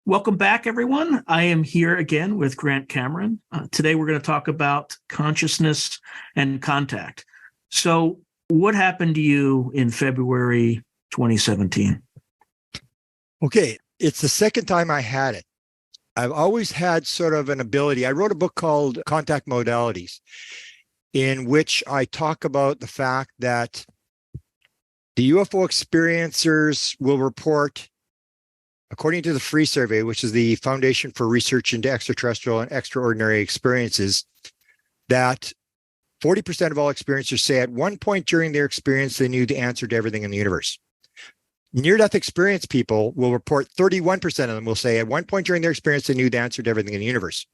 Welcome back, everyone. I am here again with Grant Cameron. Today, we're going to talk about consciousness and contact. So, what happened to you in February 2017? Okay, it's the second time I had it. I've always had sort of an ability. I wrote a book called Contact Modalities, in which I talk about the fact that the UFO experiencers will report, according to the Free Survey, which is the Foundation for Research into Extraterrestrial and Extraordinary Experiences, that 40% of all experiencers say at one point during their experience, they knew the answer to everything in the universe. Near-death experience people will report 31% of them will say at one point during their experience, they knew the answer to everything in the universe.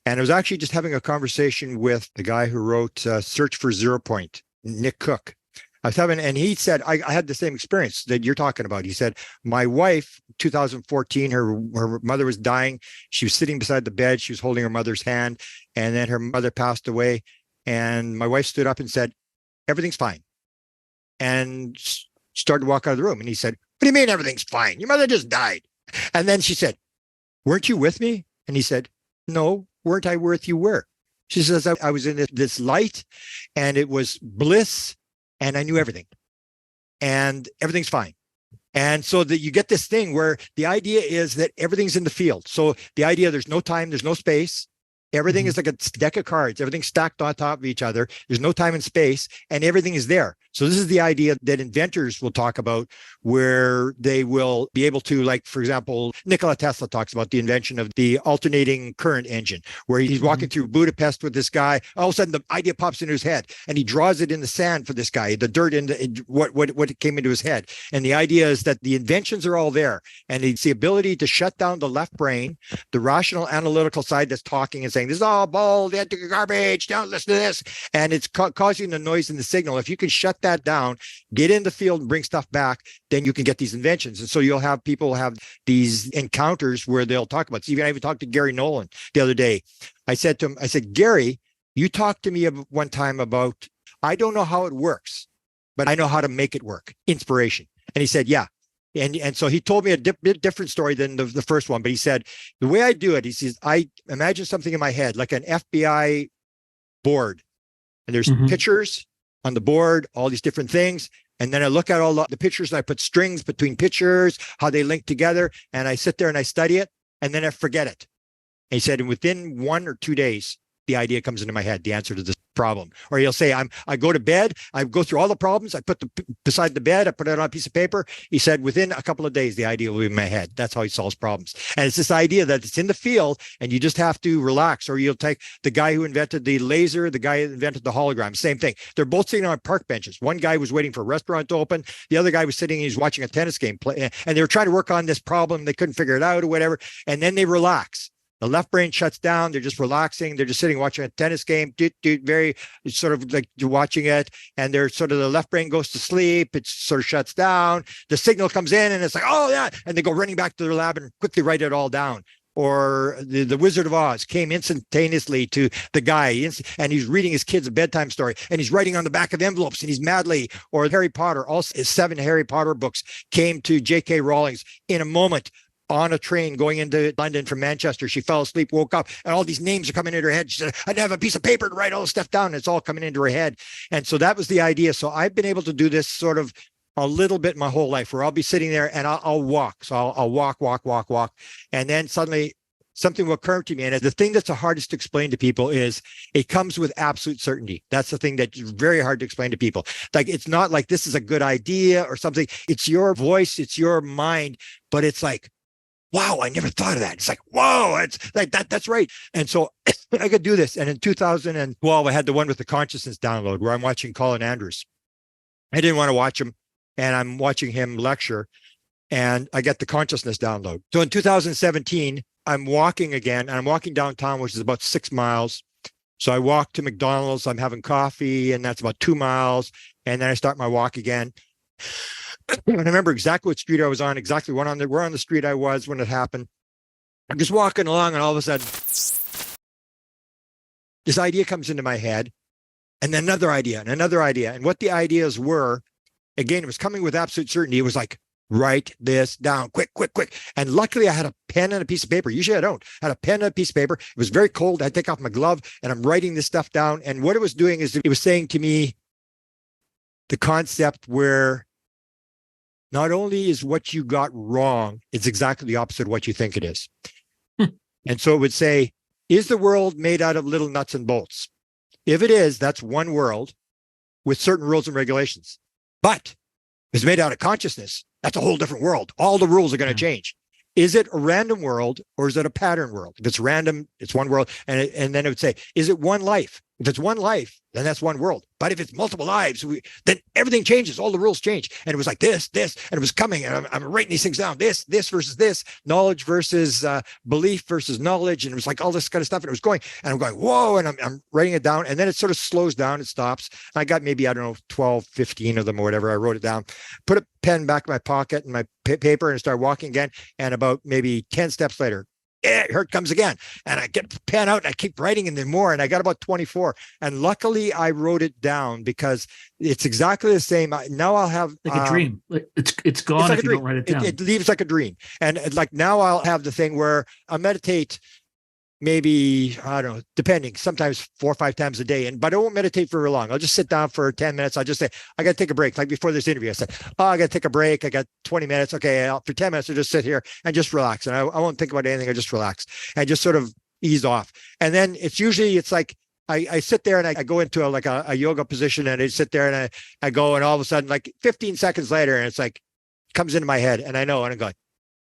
And I was actually just having a conversation with the guy who wrote Search for Zero Point, Nick Cook. And he said, I had the same experience that you're talking about. He said, my wife, 2014, her mother was dying. She was sitting beside the bed. She was holding her mother's hand. And then her mother passed away. And my wife stood up and said, everything's fine. And started to walk out of the room. And he said, what do you mean everything's fine? Your mother just died. And then she said, weren't you with me? And he said, no, weren't I with you where? She says, I was in this light and it was bliss and I knew everything and everything's fine. And so that you get this thing where the idea is that everything's in the field. So the idea, there's no time, there's no space. Everything is like a deck of cards. Everything's stacked on top of each other. There's no time and space, and everything is there. So this is the idea that inventors will talk about, where they will be able to, like, for example, Nikola Tesla talks about the invention of the alternating current engine, where he's walking through Budapest with this guy. All of a sudden, the idea pops into his head, and he draws it in the sand for this guy, the dirt in what came into his head. And the idea is that the inventions are all there, and it's the ability to shut down the left brain, the rational analytical side that's talking and saying, this is all bull, garbage, don't listen to this. And it's causing the noise in the signal. If you can shut that down, get in the field and bring stuff back, then you can get these inventions. And so you'll have people have these encounters where they'll talk about, I even talked to Gary Nolan the other day. I said to him, Gary, you talked to me one time about, I don't know how it works, but I know how to make it work. Inspiration. And he said, yeah. And so he told me a bit different story than the first one, but he said, the way I do it, he says, I imagine something in my head, like an FBI board, and there's pictures on the board, all these different things. And then I look at all the pictures and I put strings between pictures, how they link together. And I sit there and I study it, and then I forget it. And he said, and within 1 or 2 days, the idea comes into my head, the answer to this problem. Or he'll say, I go to bed, I go through all the problems, I put beside the bed, I put it on a piece of paper. He said, within a couple of days, the idea will be in my head. That's how he solves problems. And it's this idea that it's in the field and you just have to relax. Or you'll take the guy who invented the laser, the guy who invented the hologram, same thing. They're both sitting on park benches. One guy was waiting for a restaurant to open. The other guy was sitting, he's watching a tennis game play, and they were trying to work on this problem. They couldn't figure it out or whatever. And then they relax. The left brain shuts down. They're just relaxing. They're just sitting watching a tennis game, very sort of like watching it. And they're sort of, the left brain goes to sleep. It sort of shuts down. The signal comes in and it's like, oh yeah. And they go running back to their lab and quickly write it all down. Or the Wizard of Oz came instantaneously to the guy and he's reading his kids a bedtime story and he's writing on the back of envelopes and he's madly, or Harry Potter, all 7 Harry Potter books came to J.K. Rowling's in a moment. On a train going into London from Manchester. She fell asleep, woke up, and all these names are coming into her head. She said, I didn't have a piece of paper to write all this stuff down. It's all coming into her head. And so that was the idea. So I've been able to do this sort of a little bit my whole life, where I'll be sitting there and I'll walk. So I'll walk. And then suddenly something will occur to me. And the thing that's the hardest to explain to people is it comes with absolute certainty. That's the thing that's very hard to explain to people. Like, it's not like this is a good idea or something. It's your voice, it's your mind, but it's like, wow, I never thought of that. It's like, whoa, it's like that's right. And so I could do this. And in 2012, I had the one with the consciousness download where I'm watching Colin Andrews. I didn't want to watch him, and I'm watching him lecture, and I get the consciousness download. So in 2017, I'm walking again, and I'm walking downtown, which is about 6 miles. So I walk to McDonald's, I'm having coffee, and that's about 2 miles. And then I start my walk again. And I remember exactly what street I was on, exactly where on the street I was when it happened. I'm just walking along, and all of a sudden, this idea comes into my head, and then another idea, and another idea. And what the ideas were, again, it was coming with absolute certainty. It was like, write this down, quick, quick, quick. And luckily I had a pen and a piece of paper. Usually I don't. I had a pen and a piece of paper. It was very cold. I take off my glove and I'm writing this stuff down. And what it was doing is it was saying to me the concept where not only is what you got wrong, it's exactly the opposite of what you think it is. And so it would say, is the world made out of little nuts and bolts? If it is, that's one world with certain rules and regulations. But if it's made out of consciousness, that's a whole different world. All the rules are going to change. Is it a random world or is it a pattern world? If it's random, it's one world. And then it would say, is it one life? If it's one life, then that's one world. But if it's multiple lives, then everything changes. All the rules change. And it was like this, and it was coming. And I'm writing these things down. This versus this, knowledge versus belief versus knowledge. And it was like all this kind of stuff. And it was going, and I'm going, whoa. And I'm writing it down. And then it sort of slows down. It stops. And I got maybe, I don't know, 12, 15 of them or whatever. I wrote it down, put a pen back in my pocket and my paper and started walking again. And about maybe 10 steps later, here it comes again. And I get the pen out and I keep writing and then more. And I got about 24. And luckily I wrote it down because it's exactly the same. Now I'll have like a dream. It's gone like if you don't write it down. It leaves like a dream. And like now I'll have the thing where I meditate maybe, I don't know, depending, sometimes 4 or 5 times a day. But I won't meditate for very long. I'll just sit down for 10 minutes. I'll just say, I got to take a break. Like before this interview, I said, oh, I got to take a break. I got 20 minutes. Okay. For 10 minutes, I'll just sit here and just relax. And I won't think about anything. I just relax and just sort of ease off. And then it's like, I sit there and I go into a yoga position and I sit there and I go and all of a sudden, like 15 seconds later, and it's like, comes into my head and I know, and I'm going,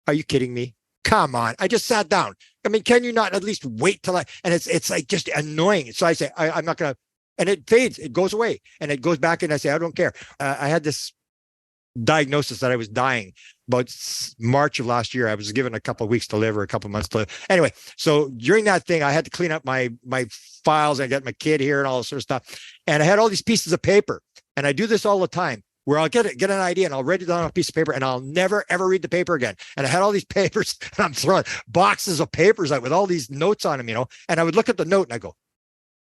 are you kidding me? Come on. I just sat down. I mean, can you not at least wait till and it's like just annoying. So I say, I'm not going to, and it fades, it goes away and it goes back. And I say, I don't care. I had this diagnosis that I was dying about March of last year. I was given a couple of weeks to live or a couple of months to live. Anyway, so during that thing, I had to clean up my files. I got my kid here and all this sort of stuff. And I had all these pieces of paper, and I do this all the time, where I'll get an idea and I'll write it down on a piece of paper and I'll never, ever read the paper again. And I had all these papers and I'm throwing boxes of papers out with all these notes on them, and I would look at the note and I go,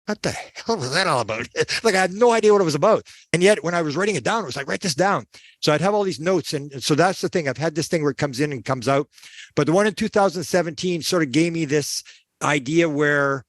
what the hell was that all about? Like I had no idea what it was about. And yet when I was writing it down, it was like, write this down. So I'd have all these notes. And so that's the thing. I've had this thing where it comes in and comes out. But the one in 2017 sort of gave me this idea where,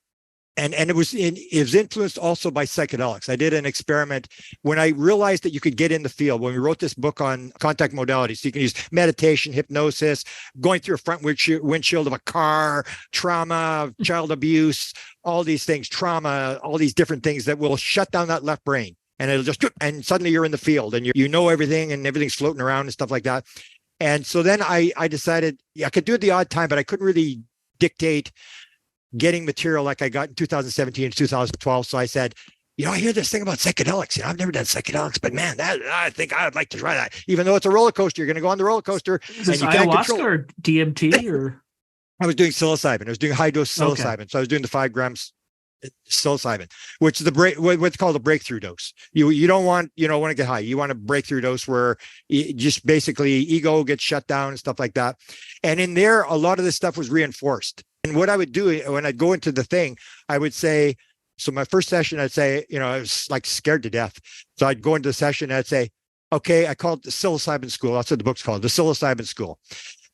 and it was influenced also by psychedelics. I did an experiment when I realized that you could get in the field. When we wrote this book on contact modalities, so you can use meditation, hypnosis, going through a front windshield of a car, trauma, child abuse, all these things, trauma, all these different things that will shut down that left brain. And it'll just, and suddenly you're in the field and you know everything and everything's floating around and stuff like that. And so then I decided I could do it the odd time, but I couldn't really dictate getting material like I got in 2017 and 2012. So I said, I hear this thing about psychedelics. I've never done psychedelics, but man, I think I'd like to try that. Even though it's a roller coaster, you're going to go on the roller coaster. Is this ayahuasca or DMT or? I was doing psilocybin. I was doing high dose psilocybin. Okay. So I was doing the 5 grams psilocybin, which is what's called a breakthrough dose. You don't want to get high. You want a breakthrough dose where just basically ego gets shut down and stuff like that. And in there, a lot of this stuff was reinforced. And what I would do when I'd go into the thing, I would say, so my first session, I'd say, I was like scared to death. So I'd go into the session and I'd say, okay, I call it the psilocybin school. That's what the book's called, the psilocybin school.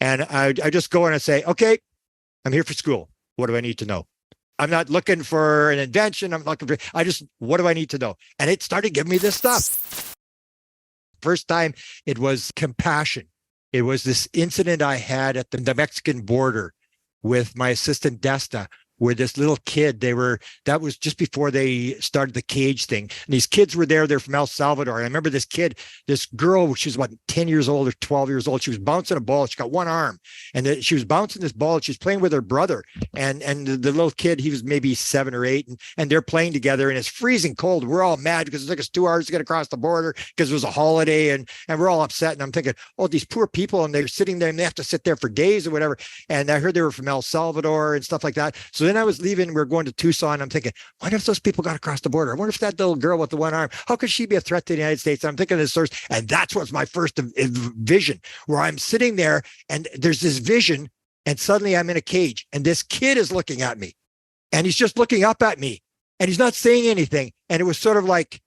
And I just go and I say, okay, I'm here for school. What do I need to know? I'm not looking for an invention. What do I need to know? And it started giving me this stuff. First time it was compassion. It was this incident I had at the Mexican border with my assistant Desta, where this little kid, that was just before they started the cage thing. And these kids were there, they're from El Salvador. And I remember this girl, she was about 10 years old or 12 years old. She was bouncing a ball. She got one arm and she was bouncing this ball. She was playing with her brother. And the little kid, he was maybe 7 or 8 and they're playing together and it's freezing cold. We're all mad because it took us 2 hours to get across the border because it was a holiday and we're all upset. And I'm thinking, oh, these poor people, and they're sitting there and they have to sit there for days or whatever. And I heard they were from El Salvador and stuff like that. So then I was leaving, we were going to Tucson. I'm thinking, I wonder if those people got across the border. I wonder if that little girl with the one arm, how could she be a threat to the United States? And I'm thinking of this source. And that's what's my first vision, where I'm sitting there and there's this vision and suddenly I'm in a cage and this kid is looking at me and he's just looking up at me and he's not saying anything. And it was sort of like,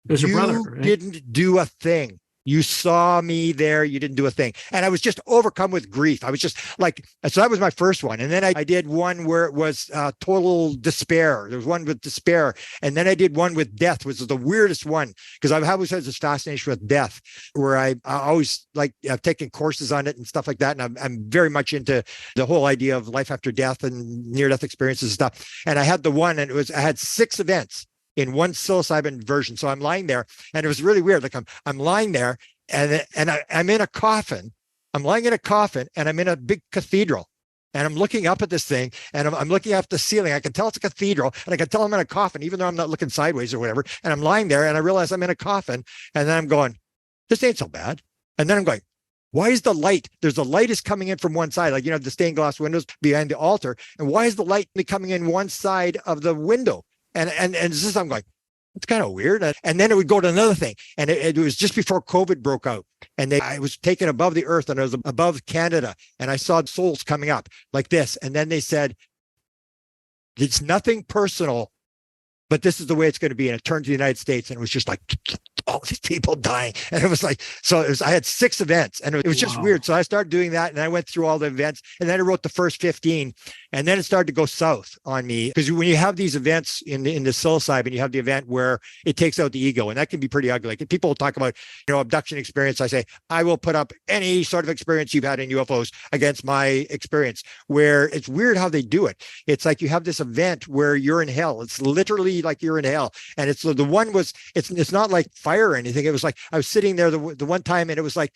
it was your brother, right? Didn't do a thing. You saw me there. You didn't do a thing. And I was just overcome with grief. I was just like, so that was my first one. And then I did one where it was total despair. There was one with despair. And then I did one with death, which was the weirdest one, because I've always had this fascination with death, where I always like, I've taken courses on it and stuff like that. And I'm very much into the whole idea of life after death and near-death experiences and stuff. And I had the one, and I had 6 events in one psilocybin version. So I'm lying there, and it was really weird. Like I'm lying there, and I'm in a coffin. I'm lying in a coffin, and I'm in a big cathedral, and I'm looking up at this thing, and I'm looking up the ceiling. I can tell it's a cathedral, and I can tell I'm in a coffin, even though I'm not looking sideways or whatever. And I'm lying there, and I realize I'm in a coffin, and then I'm going, this ain't so bad. And then I'm going, why is the light? There's a light is coming in from one side, like, the stained glass windows behind the altar. And why is the light coming in one side of the window? And this, I'm going, it's kind of weird. And then it would go to another thing. And it was just before COVID broke out. And I was taken above the earth, and I was above Canada. And I saw souls coming up like this. And then they said, it's nothing personal, but this is the way it's going to be. And it turned to the United States, and it was just like all these people dying. And it was like, I had 6 events, and it was just weird. So I started doing that, and I went through all the events, and then I wrote the first 15, and then it started to go south on me. Because when you have these events in the psilocybin, you have the event where it takes out the ego, and that can be pretty ugly. Like, people talk about, abduction experience. I say, I will put up any sort of experience you've had in UFOs against my experience, where it's weird how they do it. It's like you have this event where you're in hell. It's literally like you're in hell. And it's the one was, it's not like fire or anything. It was like, I was sitting there the one time, and it was like,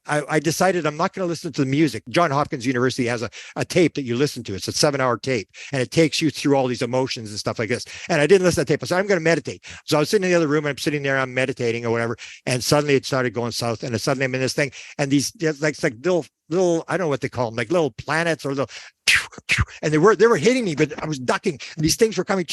I decided I'm not going to listen to the music. Johns Hopkins University has a tape that you listen to. It's a 7-hour tape, and it takes you through all these emotions and stuff like this. And I didn't listen to the tape. I said, I'm going to meditate. So I was sitting in the other room, and I'm sitting there, I'm meditating or whatever. And suddenly it started going south, and suddenly I'm in this thing. And these, it's like little, I don't know what they call them, like little planets or little, and they were hitting me, but I was ducking, and these things were coming,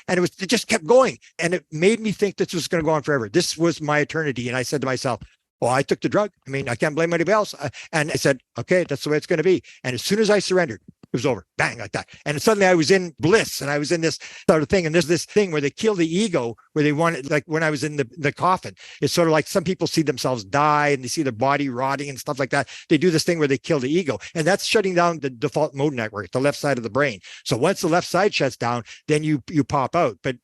and it just kept going. And it made me think this was going to go on forever. This was my eternity. And I said to myself, well, I took the drug. I mean, I can't blame anybody else. And I said, okay, that's the way it's going to be. And as soon as I surrendered, it was over. Bang, like that. And suddenly I was in bliss, and I was in this sort of thing. And there's this thing where they kill the ego, where they want it, like when I was in the coffin. It's sort of like some people see themselves die, and they see their body rotting and stuff like that. They do this thing where they kill the ego, and that's shutting down the default mode network, the left side of the brain. So once the left side shuts down, then you pop out. But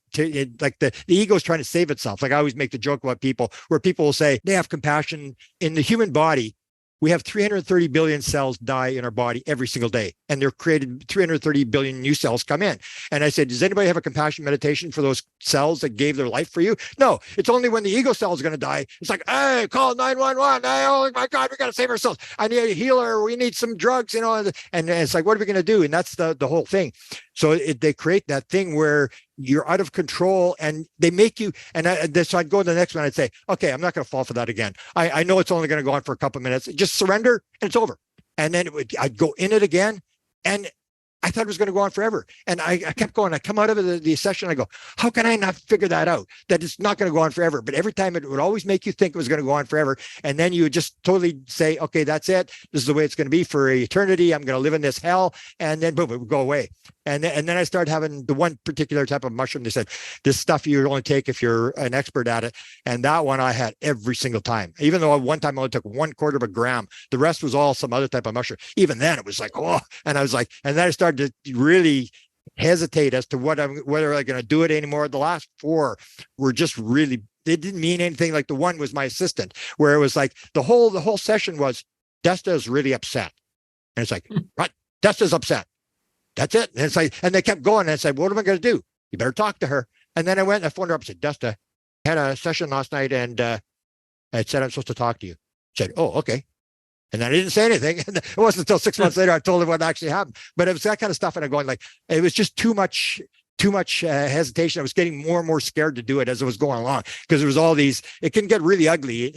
like the ego is trying to save itself. Like I always make the joke about people, where people will say they have compassion. In the human body, we have 330 billion cells die in our body every single day, and they're created 330 billion new cells come in. And I said, does anybody have a compassion meditation for those cells that gave their life for you? No, it's only when the ego cell is going to die. It's like, hey, call 911. Hey, oh my God, we got to save ourselves. I need a healer. We need some drugs, and it's like, what are we going to do? And that's the whole thing. So they create that thing where you're out of control, and they make you, so I'd go to the next one. I'd say, okay, I'm not going to fall for that again. I know it's only going to go on for a couple of minutes. Just surrender, and it's over. And then I'd go in it again, and I thought it was going to go on forever. And I kept going. I come out of the session. I go, how can I not figure that out? That it's not going to go on forever. But every time it would always make you think it was going to go on forever. And then you would just totally say, okay, that's it. This is the way it's going to be for eternity. I'm going to live in this hell. And then boom, it would go away. And then I started having the one particular type of mushroom. They said, this stuff you only take if you're an expert at it. And that one I had every single time, even though one time I only took 1/4 of a gram. The rest was all some other type of mushroom. Even then it was like, oh, and I was like, and then I started to really hesitate as to whether I'm going to do it anymore. The last 4 were just really, they didn't mean anything. Like the one was my assistant, where it was like the whole session was, Desta is really upset. And it's like, what? Desta's upset. That's it. And it's like, and they kept going. And I said, what am I going to do? You better talk to her. And then I went and I phoned her up and said, Desta, I had a session last night, and I said, I'm supposed to talk to you. I said, oh, okay. And I didn't say anything. And it wasn't until 6 months later I told her what actually happened. But it was that kind of stuff. And I'm going like, it was just too much hesitation. I was getting more and more scared to do it as it was going along, because there was all these, it can get really ugly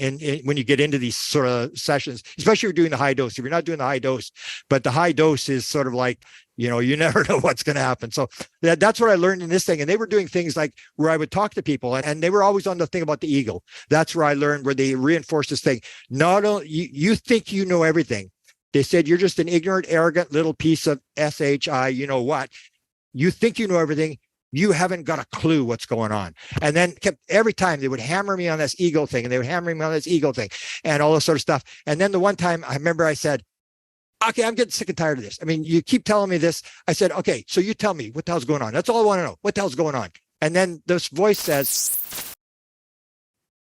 when you get into these sort of sessions, especially if you're doing the high dose. If you're not doing the high dose, but the high dose is sort of like, you never know what's going to happen. So that's what I learned in this thing. And they were doing things like where I would talk to people, and they were always on the thing about the ego. That's where I learned, where they reinforced this thing. Not only you think you know everything. They said, you're just an ignorant, arrogant little piece of SHI, you know what? You think you know everything. you haven't got a clue what's going on. And then every time they would hammer me on this ego thing, and they would hammer me on this ego thing and all this sort of stuff. And then the one time I remember I said, okay, I'm getting sick and tired of this. I mean, you keep telling me this. I said, okay, so you tell me what the hell's going on. That's all I want to know. What the hell's going on? And then this voice says,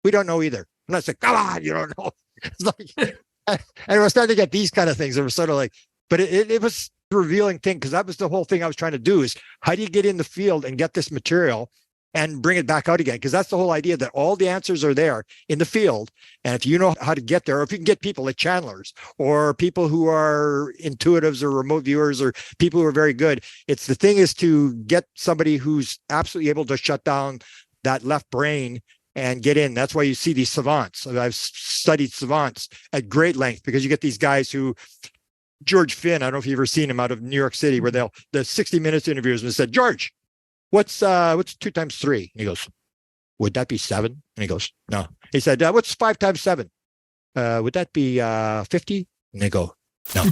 we don't know either. And I said, come on, you don't know. It's like, and I was starting to get these kind of things. It was sort of like, but it was a revealing thing, because that was the whole thing I was trying to do, is how do you get in the field and get this material and bring it back out again? Because that's the whole idea, that all the answers are there in the field. And if you know how to get there, or if you can get people like channelers or people who are intuitives or remote viewers or people who are very good, it's the thing is to get somebody who's absolutely able to shut down that left brain and get in. That's why you see these savants. I've studied savants at great length, because you get these guys who, George Finn, I don't know if you've ever seen him, out of New York City, where the 60 Minutes interviews and said, George, what's 2 times 3? And he goes, would that be 7? And he goes, no. He said, what's 5 times 7? Would that be 50? And they go, no.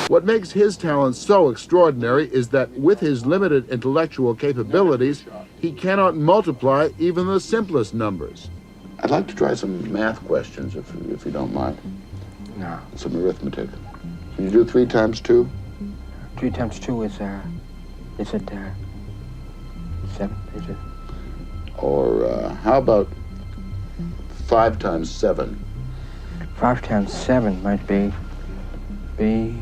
What makes his talent so extraordinary is that with his limited intellectual capabilities, he cannot multiply even the simplest numbers. I'd like to try some math questions, if you don't mind. No. Some arithmetic. Can you do 3 times 2? 3 times 2 is it 7, is it? Or how about 5 times 7? 5 times 7 might be 50.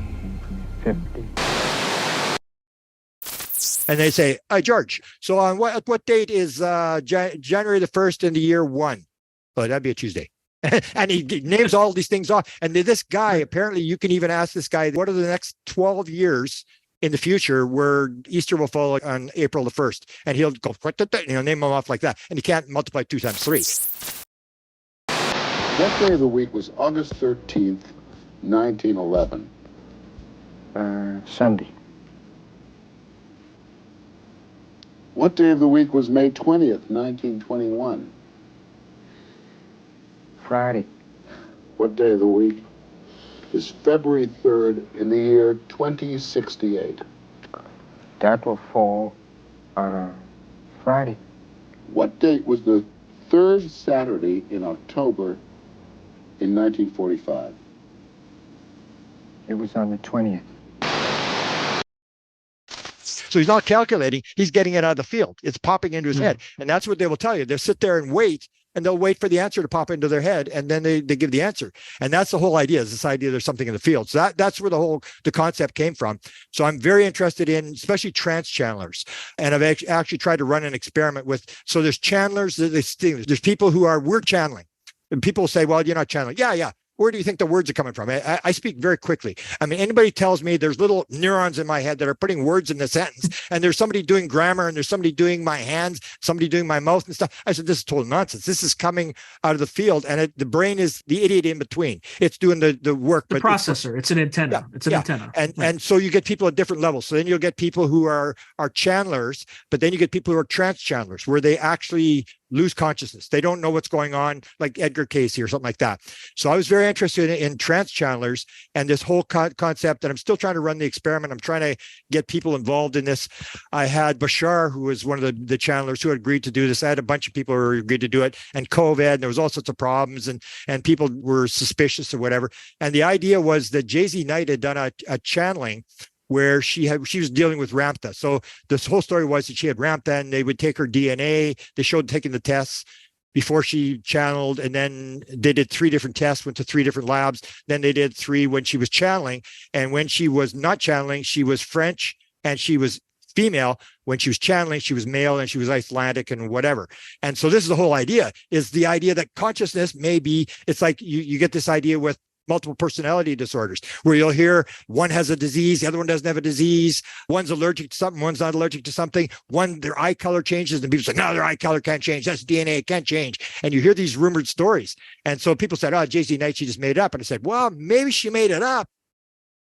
And they say, George, so on what date is January the 1st in the year 1? Oh, that'd be a Tuesday. And he names all these things off. And this guy, apparently you can even ask this guy, what are the next 12 years in the future where Easter will fall on April the 1st? And he'll go, name them off like that. And he can't multiply 2 times 3. What day of the week was August 13th, 1911? Sunday. What day of the week was May 20th, 1921? Friday. What day of the week is February 3rd in the year 2068? That will fall on a Friday. What date was the third Saturday in October in 1945? It was on the 20th. So he's not calculating, he's getting it out of the field. It's popping into his head. And that's what they will tell you. They'll sit there and wait, and they'll wait for the answer to pop into their head, and then they give the answer. And that's the whole idea, is this idea there's something in the field. So that's where the concept came from. So I'm very interested in, especially trance channelers. And I've actually tried to run an experiment with, so there's channelers, there's people who we're channeling. And people say, well, you're not channeling. Yeah. Where do you think the words are coming from? I speak very quickly. I mean, anybody tells me there's little neurons in my head that are putting words in the sentence, and there's somebody doing grammar, and there's somebody doing my hands, somebody doing my mouth and stuff. I said, this is total nonsense. This is coming out of the field, and the brain is the idiot in between. It's doing the work. The processor. It's an antenna. Yeah, it's an antenna. And so you get people at different levels. So then you'll get people who are channelers, but then you get people who are trance channelers, where they actually lose consciousness. They don't know what's going on, like Edgar Cayce or something like that. So I was very interested in trance channelers and this whole concept, and I'm still trying to run the experiment. I'm trying to get people involved in this. I had Bashar, who was one of the channelers, who had agreed to do this. I had a bunch of people who agreed to do it, and COVID, and there was all sorts of problems, and people were suspicious or whatever. And the idea was that Jay-Z Knight had done a channeling where she was dealing with Ramtha. So this whole story was that she had Ramtha, and they would take her DNA. They showed taking the tests before she channeled, and then they did 3 different tests, went to 3 different labs. Then they did 3 when she was channeling. And when she was not channeling, she was French and she was female. When she was channeling, she was male and she was Icelandic and whatever. And so this is the whole idea, is the idea that consciousness may be, it's like you get this idea with multiple personality disorders, where you'll hear one has a disease, the other one doesn't have a disease, one's allergic to something, one's not allergic to something, one, their eye color changes, and people say, no, their eye color can't change, that's DNA, it can't change. And you hear these rumored stories. And so people said, oh, Jay-Z Knight, she just made it up. And I said, well, maybe she made it up,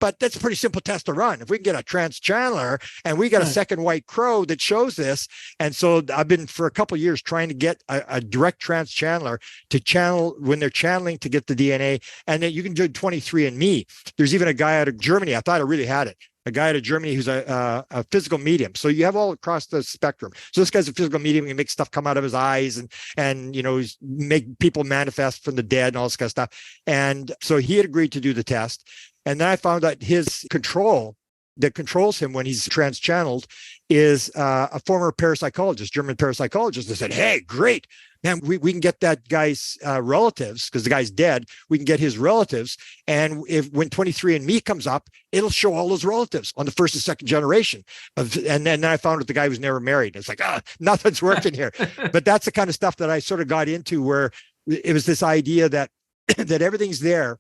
but that's a pretty simple test to run. If we can get a trance channeler, and we got a second white crow that shows this. And so I've been for a couple of years trying to get a direct trance channeler to channel when they're channeling, to get the DNA. And then you can do 23andMe. There's even a guy out of Germany. I thought I really had it. a guy out of Germany who's a physical medium. So you have all across the spectrum. So this guy's a physical medium. He makes stuff come out of his eyes and he's make people manifest from the dead and all this kind of stuff. And so he had agreed to do the test. And then I found out his control that controls him when he's trans-channeled is a former parapsychologist, German parapsychologist. They said, hey, great, man, we can get that guy's relatives, because the guy's dead. We can get his relatives. And when 23andMe comes up, it'll show all those relatives on the first and second generation. And then I found out the guy was never married. It's like, nothing's working here. But that's the kind of stuff that I sort of got into, where it was this idea that that everything's there,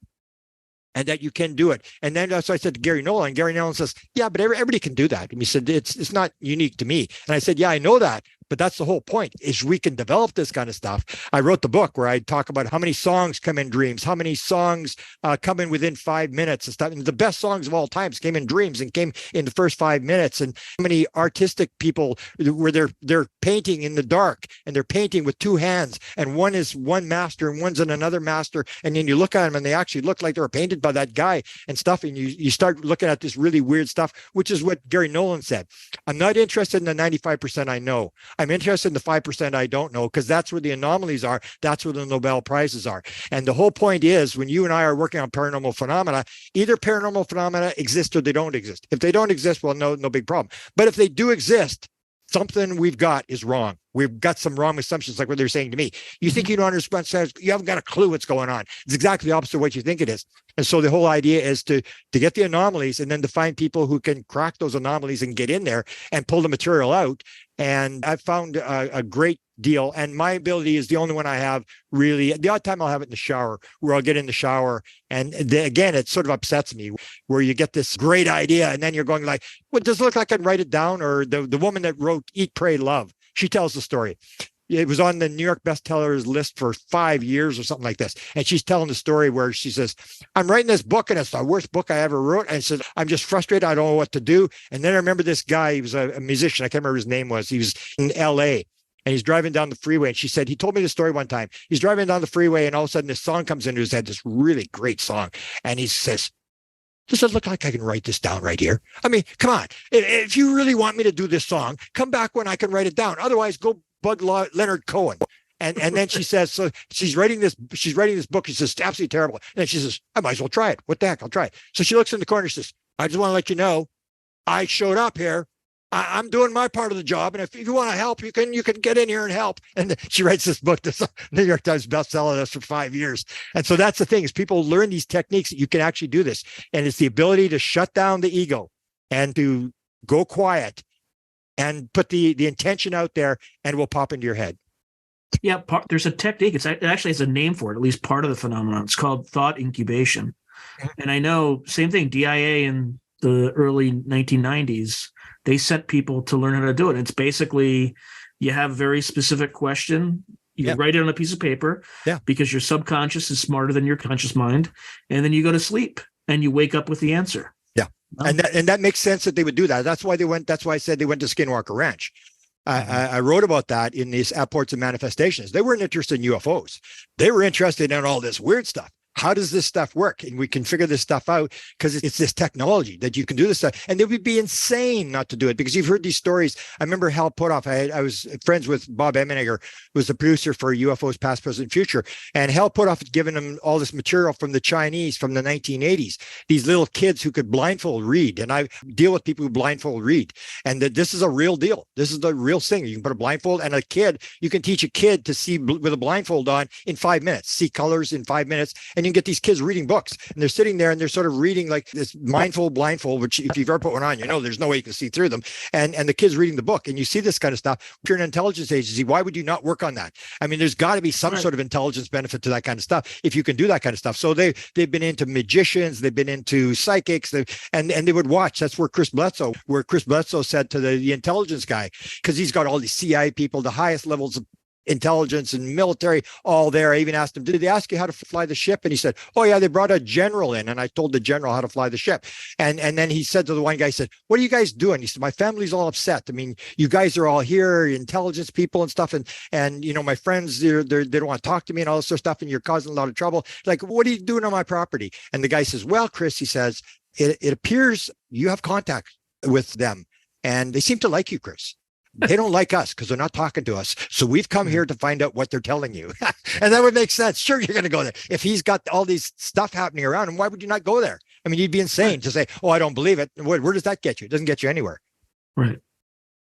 and that you can do it. And then so I said to Gary Nolan, and Gary Nolan says, yeah, but everybody can do that. And he said, it's not unique to me. And I said, yeah, I know that. But that's the whole point, is we can develop this kind of stuff. I wrote the book where I talk about how many songs come in dreams, how many songs come in within 5 minutes and stuff. And the best songs of all times came in dreams and came in the first 5 minutes. And how many artistic people where they're painting in the dark, and they're painting with two hands, and one is one master and one's in another master. And then you look at them and they actually look like they were painted by that guy and stuff. And you start looking at this really weird stuff, which is what Gary Nolan said. I'm not interested in the 95% I know. I'm interested in the 5% I don't know, because that's where the anomalies are. That's where the Nobel Prizes are. And the whole point is, when you and I are working on paranormal phenomena, either paranormal phenomena exist or they don't exist. If they don't exist, well, no big problem. But if they do exist, something we've got is wrong. We've got some wrong assumptions, like what they're saying to me. You think you don't understand, you haven't got a clue what's going on. It's exactly the opposite of what you think it is. And so the whole idea is to get the anomalies, and then to find people who can crack those anomalies and get in there and pull the material out. And I've found a great deal. And my ability is the only one I have, really. The odd time I'll have it in the shower, where I'll get in the shower. And again, it sort of upsets me, where you get this great idea, and then you're going like, well, does it look like I can write it down? Or the woman that wrote Eat, Pray, Love, she tells the story. It was on the New York bestsellers list for 5 years or something like this. And she's telling the story where she says, I'm writing this book, and it's the worst book I ever wrote. And said, I'm just frustrated. I don't know what to do. And then I remember this guy, he was a musician. I can't remember his name was. He was in LA, and he's driving down the freeway. And she said, he told me the story one time. He's driving down the freeway, and all of a sudden this song comes into his head, this really great song. And he says, does it look like I can write this down right here? I mean, come on. If you really want me to do this song, come back when I can write it down. Otherwise, go bug Leonard Cohen. And then she says, so she's writing this book. She says, it's absolutely terrible. And then she says, I might as well try it. What the heck? I'll try it. So she looks in the corner. She says, I just want to let you know, I showed up here. I'm doing my part of the job. And if you want to help, you can get in here and help. And she writes this book, this New York Times bestseller, this for 5 years. And so that's the thing, is people learn these techniques that you can actually do this. And it's the ability to shut down the ego and to go quiet and put the intention out there, and it will pop into your head. Yeah, there's a technique. It actually has a name for it, at least part of the phenomenon. It's called thought incubation. And I know, same thing, DIA in the early 1990s, they sent people to learn how to do it. It's basically, you have a very specific question. You write it on a piece of paper, because your subconscious is smarter than your conscious mind. And then you go to sleep and you wake up with the answer. Yeah. And that makes sense that they would do that. That's why I said they went to Skinwalker Ranch. I wrote about that in these Apports and Manifestations. They weren't interested in UFOs. They were interested in all this weird stuff. How does this stuff work? And we can figure this stuff out, because it's this technology that you can do this stuff. And they would be insane not to do it, because you've heard these stories. I remember Hal Puthoff. I was friends with Bob Emenegger, who was the producer for UFOs Past, Present, Future. And Hal Puthoff had given him all this material from the Chinese from the 1980s, these little kids who could blindfold read. And I deal with people who blindfold read. And that this is a real deal. This is the real thing. You can put a blindfold, and you can teach a kid to see with a blindfold on in 5 minutes, see colors in 5 minutes. And you can get these kids reading books, and they're sitting there and they're sort of reading like this mindful blindfold, which if you've ever put one on, there's no way you can see through them. And the kids reading the book, and you see this kind of stuff. If you're an intelligence agency, why would you not work on that? I mean, there's got to be some sort of intelligence benefit to that kind of stuff if you can do that kind of stuff. So they've been into magicians, they've been into psychics, and they would watch. That's where Chris Bledsoe said to the intelligence guy, because he's got all these CIA people, the highest levels of intelligence and military, all there. I even asked him, did they ask you how to fly the ship? And he said, oh yeah, they brought a general in, and I told the general how to fly the ship. And then he said to the one guy, he said, what are you guys doing? He said, my family's all upset. I mean, you guys are all here, intelligence people and stuff, and my friends, they don't want to talk to me and all this sort of stuff, and you're causing a lot of trouble. Like, what are you doing on my property? And the guy says, well, Chris, he says, it appears you have contact with them, and they seem to like you, Chris. They don't like us because they're not talking to us. So we've come here to find out what they're telling you. And that would make sense. Sure, you're going to go there. If he's got all these stuff happening around him, why would you not go there? I mean, you'd be insane to say, oh, I don't believe it. Where does that get you? It doesn't get you anywhere. Right.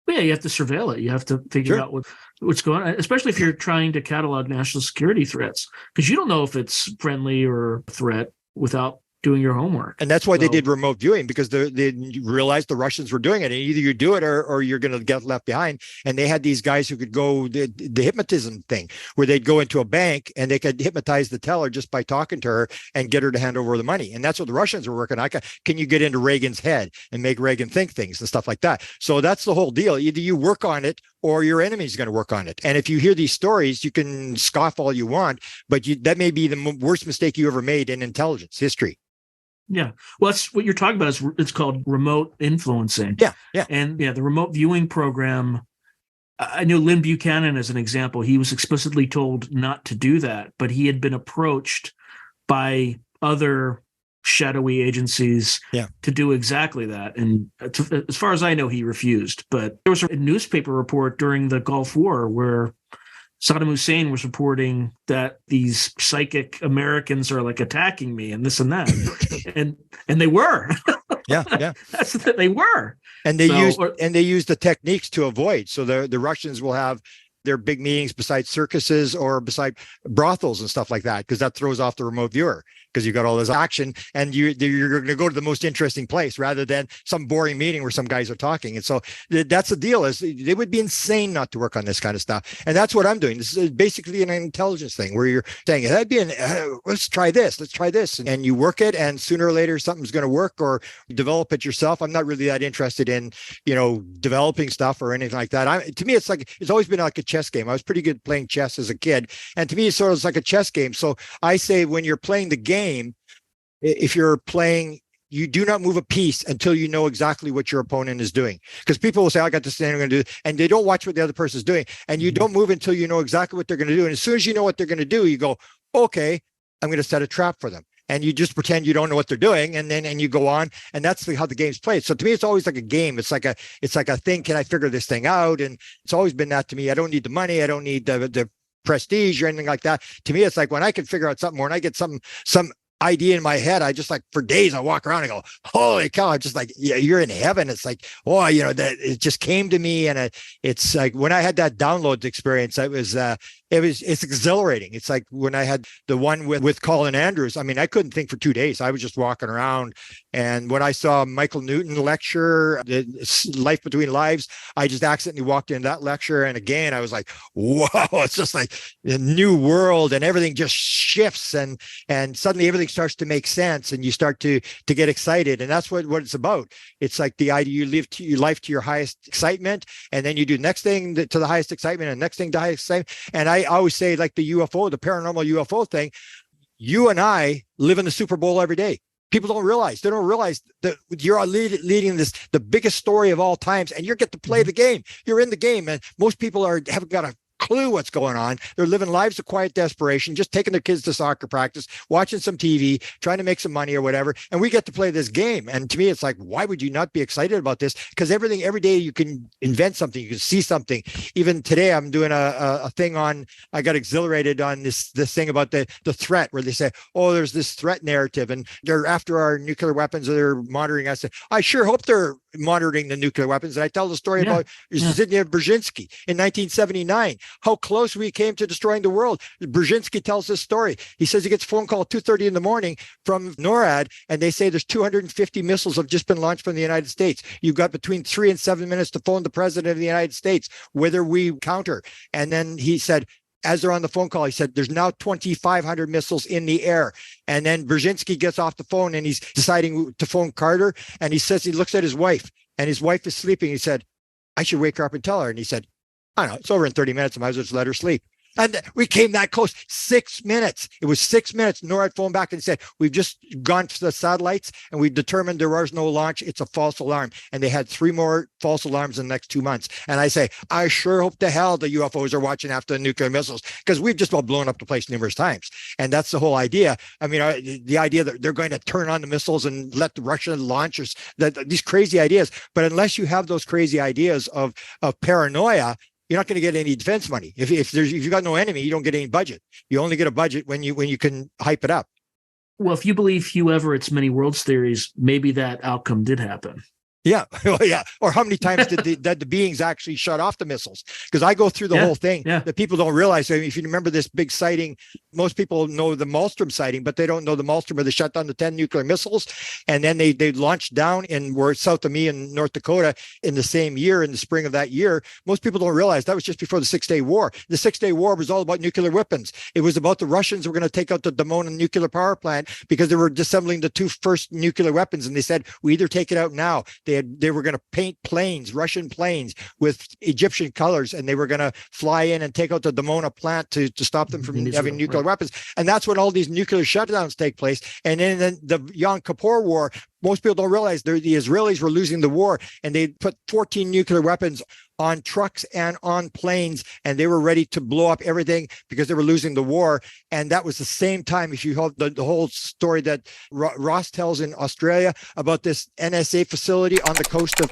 Well, yeah, you have to surveil it. You have to figure out what's going on, especially if you're trying to catalog national security threats, because you don't know if it's friendly or a threat without doing your homework. And that's why they did remote viewing, because they realized the Russians were doing it. And either you do it or you're going to get left behind. And they had these guys who could go the hypnotism thing, where they'd go into a bank and they could hypnotize the teller just by talking to her and get her to hand over the money. And that's what the Russians were working on. Can you get into Reagan's head and make Reagan think things and stuff like that? So that's the whole deal. Either you work on it or your enemy's going to work on it. And if you hear these stories, you can scoff all you want, but that may be the worst mistake you ever made in intelligence history. Yeah. Well, that's what you're talking about. It's called remote influencing. Yeah. Yeah. And the remote viewing program, I know Lynn Buchanan as an example. He was explicitly told not to do that, but he had been approached by other shadowy agencies to do exactly that. And as far as I know, he refused. But there was a newspaper report during the Gulf War where Saddam Hussein was reporting that these psychic Americans are like attacking me and this and that, and they were. Yeah. They were. And they used the techniques to avoid. So the Russians will have their big meetings beside circuses or beside brothels and stuff like that, because that throws off the remote viewer, because you got all this action and you're going to go to the most interesting place rather than some boring meeting where some guys are talking. And so that's the deal, is they would be insane not to work on this kind of stuff. And that's what I'm doing. This is basically an intelligence thing where you're saying, that'd be let's try this. And you work it, and sooner or later something's going to work, or develop it yourself. I'm not really that interested in, developing stuff or anything like that. To me, it's always been like a chess game. I was pretty good playing chess as a kid. And to me, it's sort of like a chess game. So I say, when you're playing the game, if you're playing, you do not move a piece until you know exactly what your opponent is doing. Because people will say, I got this thing I'm going to do, and they don't watch what the other person is doing. And you don't move until you know exactly what they're going to do. And as soon as you know what they're going to do, you go, okay, I'm going to set a trap for them. And you just pretend you don't know what they're doing, and you go on, and that's how the game's played. So to me, it's always like a game. It's like a thing. Can I figure this thing out? And it's always been that to me. I don't need the money. I don't need the prestige or anything like that. To me, it's like when I can figure out something, or when I get some idea in my head, I just, like, for days I walk around and go, holy cow, I'm just like, yeah, you're in heaven. It's like, oh, that it just came to me. And it's like when I had that download experience, it's exhilarating. It's like when I had the one with Colin Andrews. I mean, I couldn't think for 2 days. I was just walking around. And when I saw Michael Newton lecture, Life Between Lives, I just accidentally walked into that lecture. And again, I was like, whoa, it's just like a new world, and everything just shifts, and suddenly everything starts to make sense, and you start to get excited. And that's what it's about. It's like the idea you live your life to your highest excitement, and then you do the next thing to the highest excitement, and next thing to highest excitement. And I always say, like the paranormal UFO thing, you and I live in the Super Bowl every day. People don't realize. They don't realize that you're leading the biggest story of all times, and you get to play the game. You're in the game, and most people haven't got a clue what's going on. They're living lives of quiet desperation, just taking their kids to soccer practice, watching some TV, trying to make some money or whatever. And we get to play this game. And to me, it's like, why would you not be excited about this? Because every day you can invent something, you can see something. Even today, I'm doing a thing I got exhilarated on this thing about the threat, where they say, oh, there's this threat narrative, and they're after our nuclear weapons, or they're monitoring us. I sure hope they're monitoring the nuclear weapons. And I tell the story about Zbigniew Brzezinski in 1979. How close we came to destroying the world. Brzezinski tells this story. He says he gets a phone call at 2:30 in the morning from NORAD, and they say there's 250 missiles have just been launched from the United States. You've got between 3 and 7 minutes to phone the president of the United States, whether we counter. And then he said, as they're on the phone call, he said, there's now 2,500 missiles in the air. And then Brzezinski gets off the phone, and he's deciding to phone Carter. And he says, he looks at his wife, and his wife is sleeping. He said, I should wake her up and tell her. And he said, I don't know, it's over in 30 minutes. I might as well just let her sleep. And we came that close. 6 minutes. It was 6 minutes. NORAD phoned back and said, we've just gone to the satellites and we've determined there was no launch. It's a false alarm. And they had 3 more false alarms in the next 2 months. And I say, I sure hope to hell the UFOs are watching after the nuclear missiles, because we've just about blown up the place numerous times. And that's the whole idea. I mean, the idea that they're going to turn on the missiles and let the Russian launchers, these crazy ideas. But unless you have those crazy ideas of paranoia, you're not going to get any defense money. If you've got no enemy, you don't get any budget. You only get a budget when you can hype it up. Well, if you believe Hugh Everett's many worlds theories, maybe that outcome did happen. Yeah. Yeah. Or how many times did the beings actually shut off the missiles? Because I go through the whole thing that people don't realize. I mean, if you remember this big sighting, most people know the Malmstrom sighting, but they don't know the Malmstrom where they shut down the 10 nuclear missiles. And then they launched down in where south of me in North Dakota in the same year, in the spring of that year. Most people don't realize that was just before the 6-Day War. The 6-Day War was all about nuclear weapons. It was about the Russians were going to take out the Dimona nuclear power plant because they were disassembling the 2 first nuclear weapons. And they said, we either take it out now. They were going to paint planes, Russian planes, with Egyptian colors, and they were going to fly in and take out the Dimona plant to stop them from having nuclear weapons. And that's when all these nuclear shutdowns take place. And then the Yom Kippur War, most people don't realize the Israelis were losing the war, and they put 14 nuclear weapons on trucks and on planes, and they were ready to blow up everything because they were losing the war. And that was the same time, if you hold the whole story that Ross tells in Australia about this NSA facility on the coast of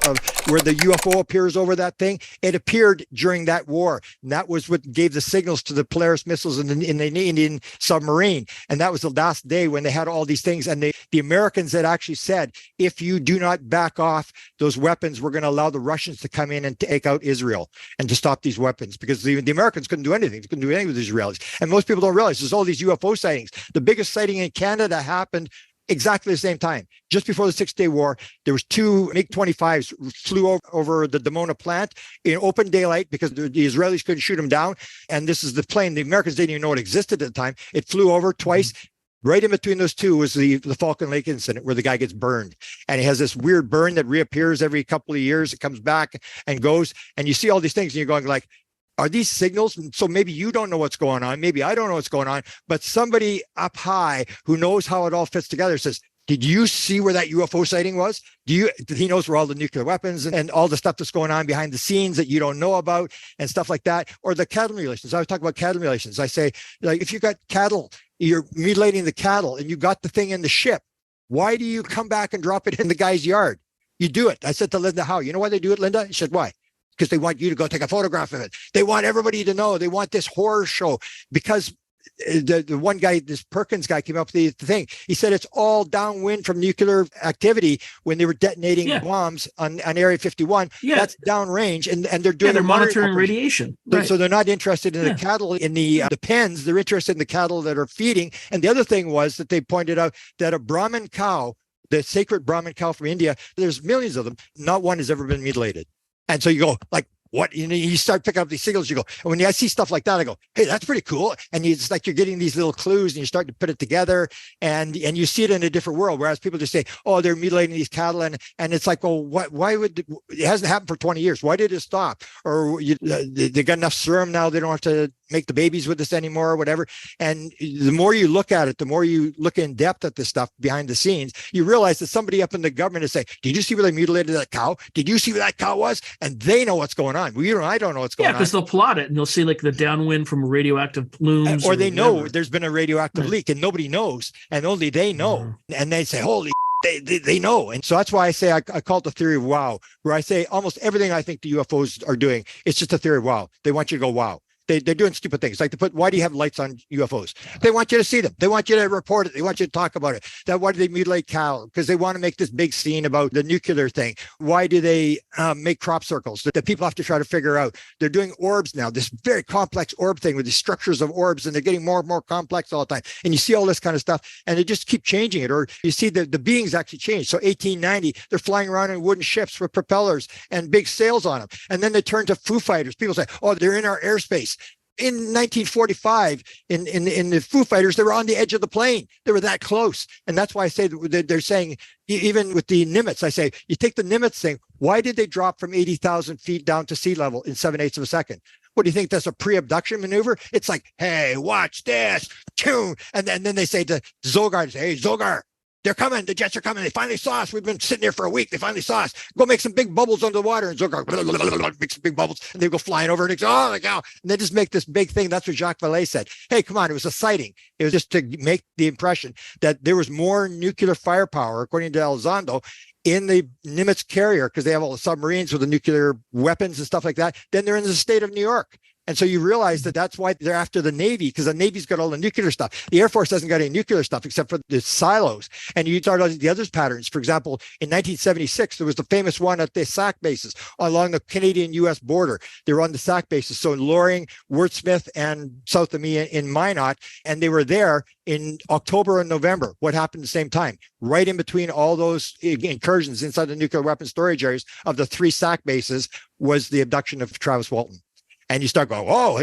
where the UFO appears over that thing, it appeared during that war. And that was what gave the signals to the Polaris missiles in the Indian submarine. And that was the last day when they had all these things. And the Americans had actually said, if you do not back off those weapons, we're going to allow the Russians to come in and take out Israel and to stop these weapons, because the Americans couldn't do anything. They couldn't do anything with the Israelis. And most people don't realize there's all these UFO sightings. The biggest sighting in Canada happened exactly the same time. Just before the 6-Day War, there was 2 MiG-25s flew over the Dimona plant in open daylight because the Israelis couldn't shoot them down. And this is the plane. The Americans didn't even know it existed at the time. It flew over twice. Right in between those two was the Falcon Lake incident where the guy gets burned. And he has this weird burn that reappears every couple of years. It comes back and goes. And you see all these things and you're going like, are these signals? And so maybe you don't know what's going on. Maybe I don't know what's going on. But somebody up high who knows how it all fits together says, did you see where that UFO sighting was? He knows where all the nuclear weapons and all the stuff that's going on behind the scenes that you don't know about and stuff like that. Or the cattle mutilations. I was talking about cattle mutilations. I say, like, if you got cattle, you're mutilating the cattle and you got the thing in the ship, why do you come back and drop it in the guy's yard? You do it. I said to Linda, how? You know why they do it, Linda? She said, why? Because they want you to go take a photograph of it. They want everybody to know. They want this horror show because the one guy, this Perkins guy, came up with the thing. He said it's all downwind from nuclear activity when they were detonating bombs on Area 51. That's downrange, and they're doing they're monitoring radiation. Right. So they're not interested in the cattle in the pens. They're interested in the cattle that are feeding. And the other thing was that they pointed out that a Brahmin cow, the sacred Brahmin cow from India, there's millions of them. Not one has ever been mutilated. And so you go like, what, you start picking up these signals, you go, and when I see stuff like that, I go, hey, that's pretty cool. And it's like you're getting these little clues and you start to put it together and you see it in a different world. Whereas people just say, oh, they're mutilating these cattle. And it's like, well, why would it hasn't happened for 20 years? Why did it stop? Or they got enough serum now, they don't have to make the babies with this anymore or whatever. And the more you look at it, the more you look in depth at this stuff behind the scenes, you realize that somebody up in the government is saying, did you see where they mutilated that cow? Did you see where that cow was? And they know what's going on. I don't know what's going on. Yeah, because they'll plot it and they'll see like the downwind from radioactive plumes. Or they know there's been a radioactive leak and nobody knows and only they know. And they say, holy they know. And so that's why I say I call it the theory of wow, where I say almost everything I think the UFOs are doing, it's just a theory of wow. They want you to go, wow. They're doing stupid things like why do you have lights on UFOs? They want you to see them. They want you to report it. They want you to talk about it. Why do they mutilate cattle? Because they want to make this big scene about the nuclear thing. Why do they make crop circles that people have to try to figure out? They're doing orbs now, this very complex orb thing with these structures of orbs, and they're getting more and more complex all the time. And you see all this kind of stuff, and they just keep changing it. Or you see the beings actually change. So 1890, they're flying around in wooden ships with propellers and big sails on them. And then they turn to Foo Fighters. People say, oh, they're in our airspace. In 1945, in the Foo Fighters, they were on the edge of the plane. They were that close. And that's why I say that they're saying, even with the Nimitz, I say, you take the Nimitz thing, why did they drop from 80,000 feet down to sea level in 7/8 of a second? What do you think? That's a pre-abduction maneuver? It's like, hey, watch this. Tune. And then they say to Zogar, hey, Zogar, they're coming. The jets are coming. They finally saw us. We've been sitting here for a week. They finally saw us. Go make some big bubbles under the water. And Zogar makes some big bubbles. And they go flying over. And they go, oh, my God. And they just make this big thing. That's what Jacques Vallée said. Hey, come on. It was a sighting. It was just to make the impression that there was more nuclear firepower, according to Elizondo, in the Nimitz carrier, because they have all the submarines with the nuclear weapons and stuff like that, than they're in the state of New York. And so you realize that that's why they're after the Navy, because the Navy's got all the nuclear stuff. The Air Force hasn't got any nuclear stuff except for the silos. And you start the other patterns. For example, in 1976, there was the famous one at the SAC bases along the Canadian-U.S. border. They were on the SAC bases. So in Loring, Wordsmith, and south of me in Minot. And they were there in October and November. What happened at the same time? Right in between all those incursions inside the nuclear weapon storage areas of the 3 SAC bases was the abduction of Travis Walton. And you start going, oh,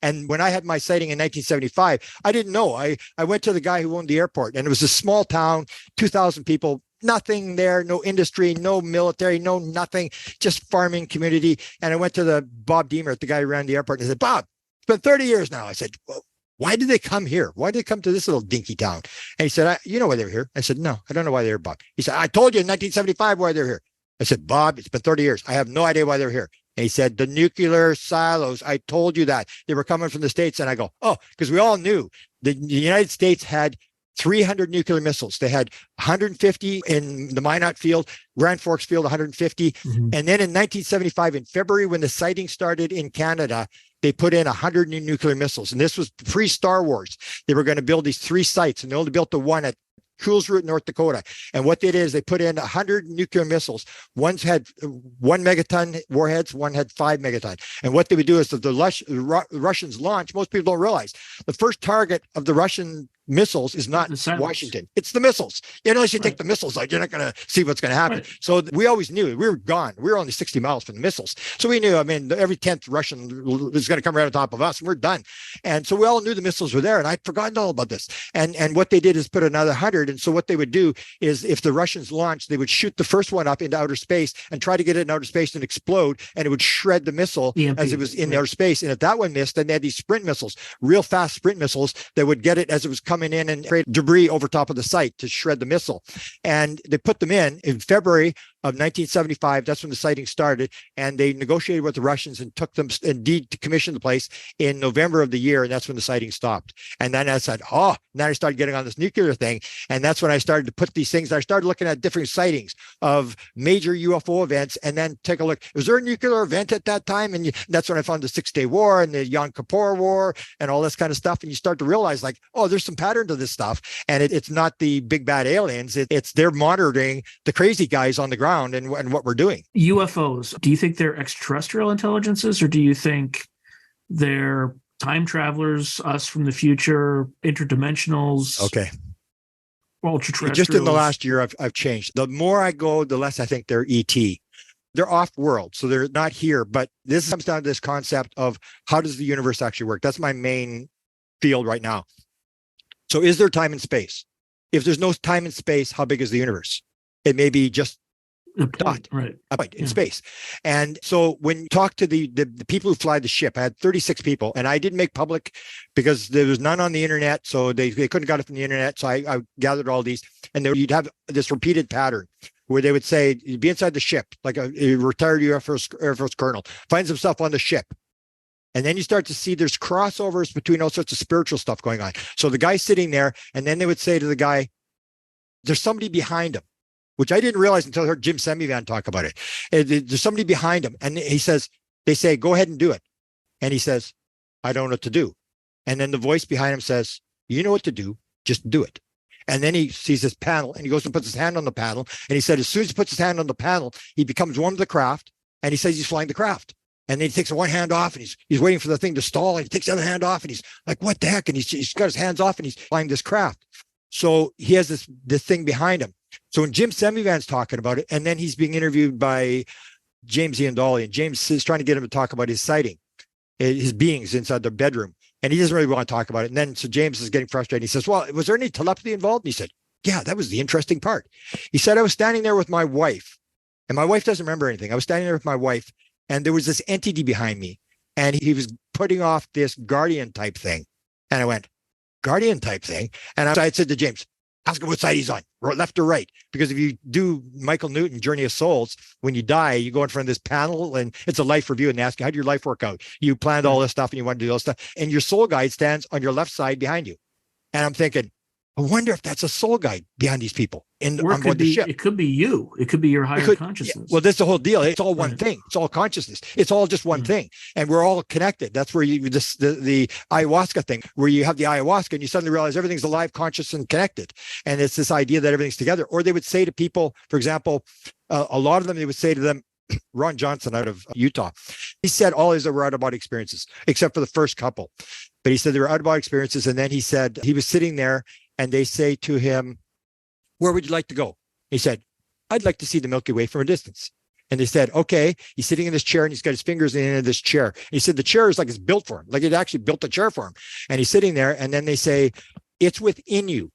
and when I had my sighting in 1975, I didn't know. I went to the guy who owned the airport, and it was a small town, 2,000 people, nothing there, no industry, no military, no nothing, just farming community. And I went to the Bob Deemer, the guy who ran the airport, and I said, Bob, it's been 30 years now. I said, well, why did they come here? Why did they come to this little dinky town? And he said, you know why they were here? I said, no, I don't know why they were, Bob. He said, I told you in 1975 why they're here. I said, Bob, it's been 30 years. I have no idea why they're here. And he said, the nuclear silos, I told you that. They were coming from the States. And I go, oh, because we all knew the United States had 300 nuclear missiles. They had 150 in the Minot field, Grand Forks field, 150. Mm-hmm. And then in 1975, in February, when the sighting started in Canada, they put in 100 new nuclear missiles. And this was pre-Star Wars. They were going to build these 3 sites, and they only built the one at Coles Route, North Dakota. And what they did is they put in 100 nuclear missiles. One's had 1 megaton warheads, one had 5 megaton. And what they would do is that the Russians launch, most people don't realize, the first target of the Russian missiles is not Washington. It's the missiles. Unless you take the missiles out, you're not going to see what's going to happen. Right. So we always knew we were gone. We were only 60 miles from the missiles. So we knew, I mean, every 10th Russian is going to come right on top of us, and we're done. And so we all knew the missiles were there, and I'd forgotten all about this. And what they did is put another 100. And so what they would do is if the Russians launched, they would shoot the first one up into outer space and try to get it in outer space and explode, and it would shred the missile as it was in outer space. And if that one missed, then they had these sprint missiles, real fast sprint missiles that would get it as it was coming in and create debris over top of the site to shred the missile. And they put them in February of 1975. That's when the sighting started. And they negotiated with the Russians and took them and decommissioned the place in November of the year. And that's when the sighting stopped. And then I said, oh, now I started getting on this nuclear thing. And that's when I started to put these things. I started looking at different sightings of major UFO events and then take a look. Was there a nuclear event at that time? And that's when I found the 6-Day War and the Yom Kippur War and all this kind of stuff. And you start to realize like, oh, there's some pattern to this stuff. And it's not the big bad aliens. It's they're monitoring the crazy guys on the ground and what we're doing. UFOs, do you think they're extraterrestrial intelligences, or do you think they're time travelers, us from the future, interdimensionals? Okay. Ultra-terrestrials? Just in the last year, I've changed. The more I go, the less I think they're ET. They're off-world, so they're not here. But this comes down to this concept of how does the universe actually work? That's my main field right now. So is there time and space? If there's no time and space, how big is the universe? It may be just a point in space. And so when you talk to the people who fly the ship, I had 36 people, and I didn't make public because there was none on the internet. So they couldn't get it from the internet. So I gathered all these, and you'd have this repeated pattern where they would say, you'd be inside the ship, like a retired Air Force colonel, finds himself on the ship. And then you start to see there's crossovers between all sorts of spiritual stuff going on. So the guy's sitting there, and then they would say to the guy, there's somebody behind him, which I didn't realize until I heard Jim Semivan talk about it. There's somebody behind him. And they say, go ahead and do it. And he says, I don't know what to do. And then the voice behind him says, you know what to do, just do it. And then he sees this panel, and he goes and puts his hand on the panel. And he said, as soon as he puts his hand on the panel, he becomes one with the craft. And he says he's flying the craft. And then he takes one hand off, and he's waiting for the thing to stall. And he takes the other hand off, and he's like, what the heck? And he's got his hands off, and he's flying this craft. So he has this thing behind him. So when Jim Semivan's talking about it, and then he's being interviewed by James Iandoli, and James is trying to get him to talk about his sighting, his beings inside their bedroom. And he doesn't really want to talk about it. And then so James is getting frustrated. He says, well, was there any telepathy involved? And he said, yeah, that was the interesting part. He said, I was standing there with my wife, and my wife doesn't remember anything. I was standing there with my wife, and there was this entity behind me. and he was putting off this guardian type thing. And I went, guardian type thing? And I said to James, ask him what side he's on, left or right. Because if you do Michael Newton, Journey of Souls, when you die, you go in front of this panel and it's a life review and they ask you, how did your life work out? You planned all this stuff and you want to do all this stuff. And your soul guide stands on your left side behind you. And I'm thinking, I wonder if that's a soul guide behind these people on board the ship. It could be you. It could be your higher consciousness. Yeah. Well, that's the whole deal. It's all one thing. It's all consciousness. It's all just one thing. And we're all connected. That's where the ayahuasca thing, where you have the ayahuasca and you suddenly realize everything's alive, conscious, and connected. And it's this idea that everything's together. Or they would say to people, for example, a lot of them, they would say to them, Ron Johnson out of Utah, he said all his were out-of-body experiences, except for the first couple. But he said they were out-of-body experiences. And then he said he was sitting there and they say to him, where would you like to go? He said, I'd like to see the Milky Way from a distance. And they said, okay. He's sitting in this chair and he's got his fingers in this chair. And he said, the chair is like it's built for him. Like it actually built a chair for him. And he's sitting there. And then they say, it's within you.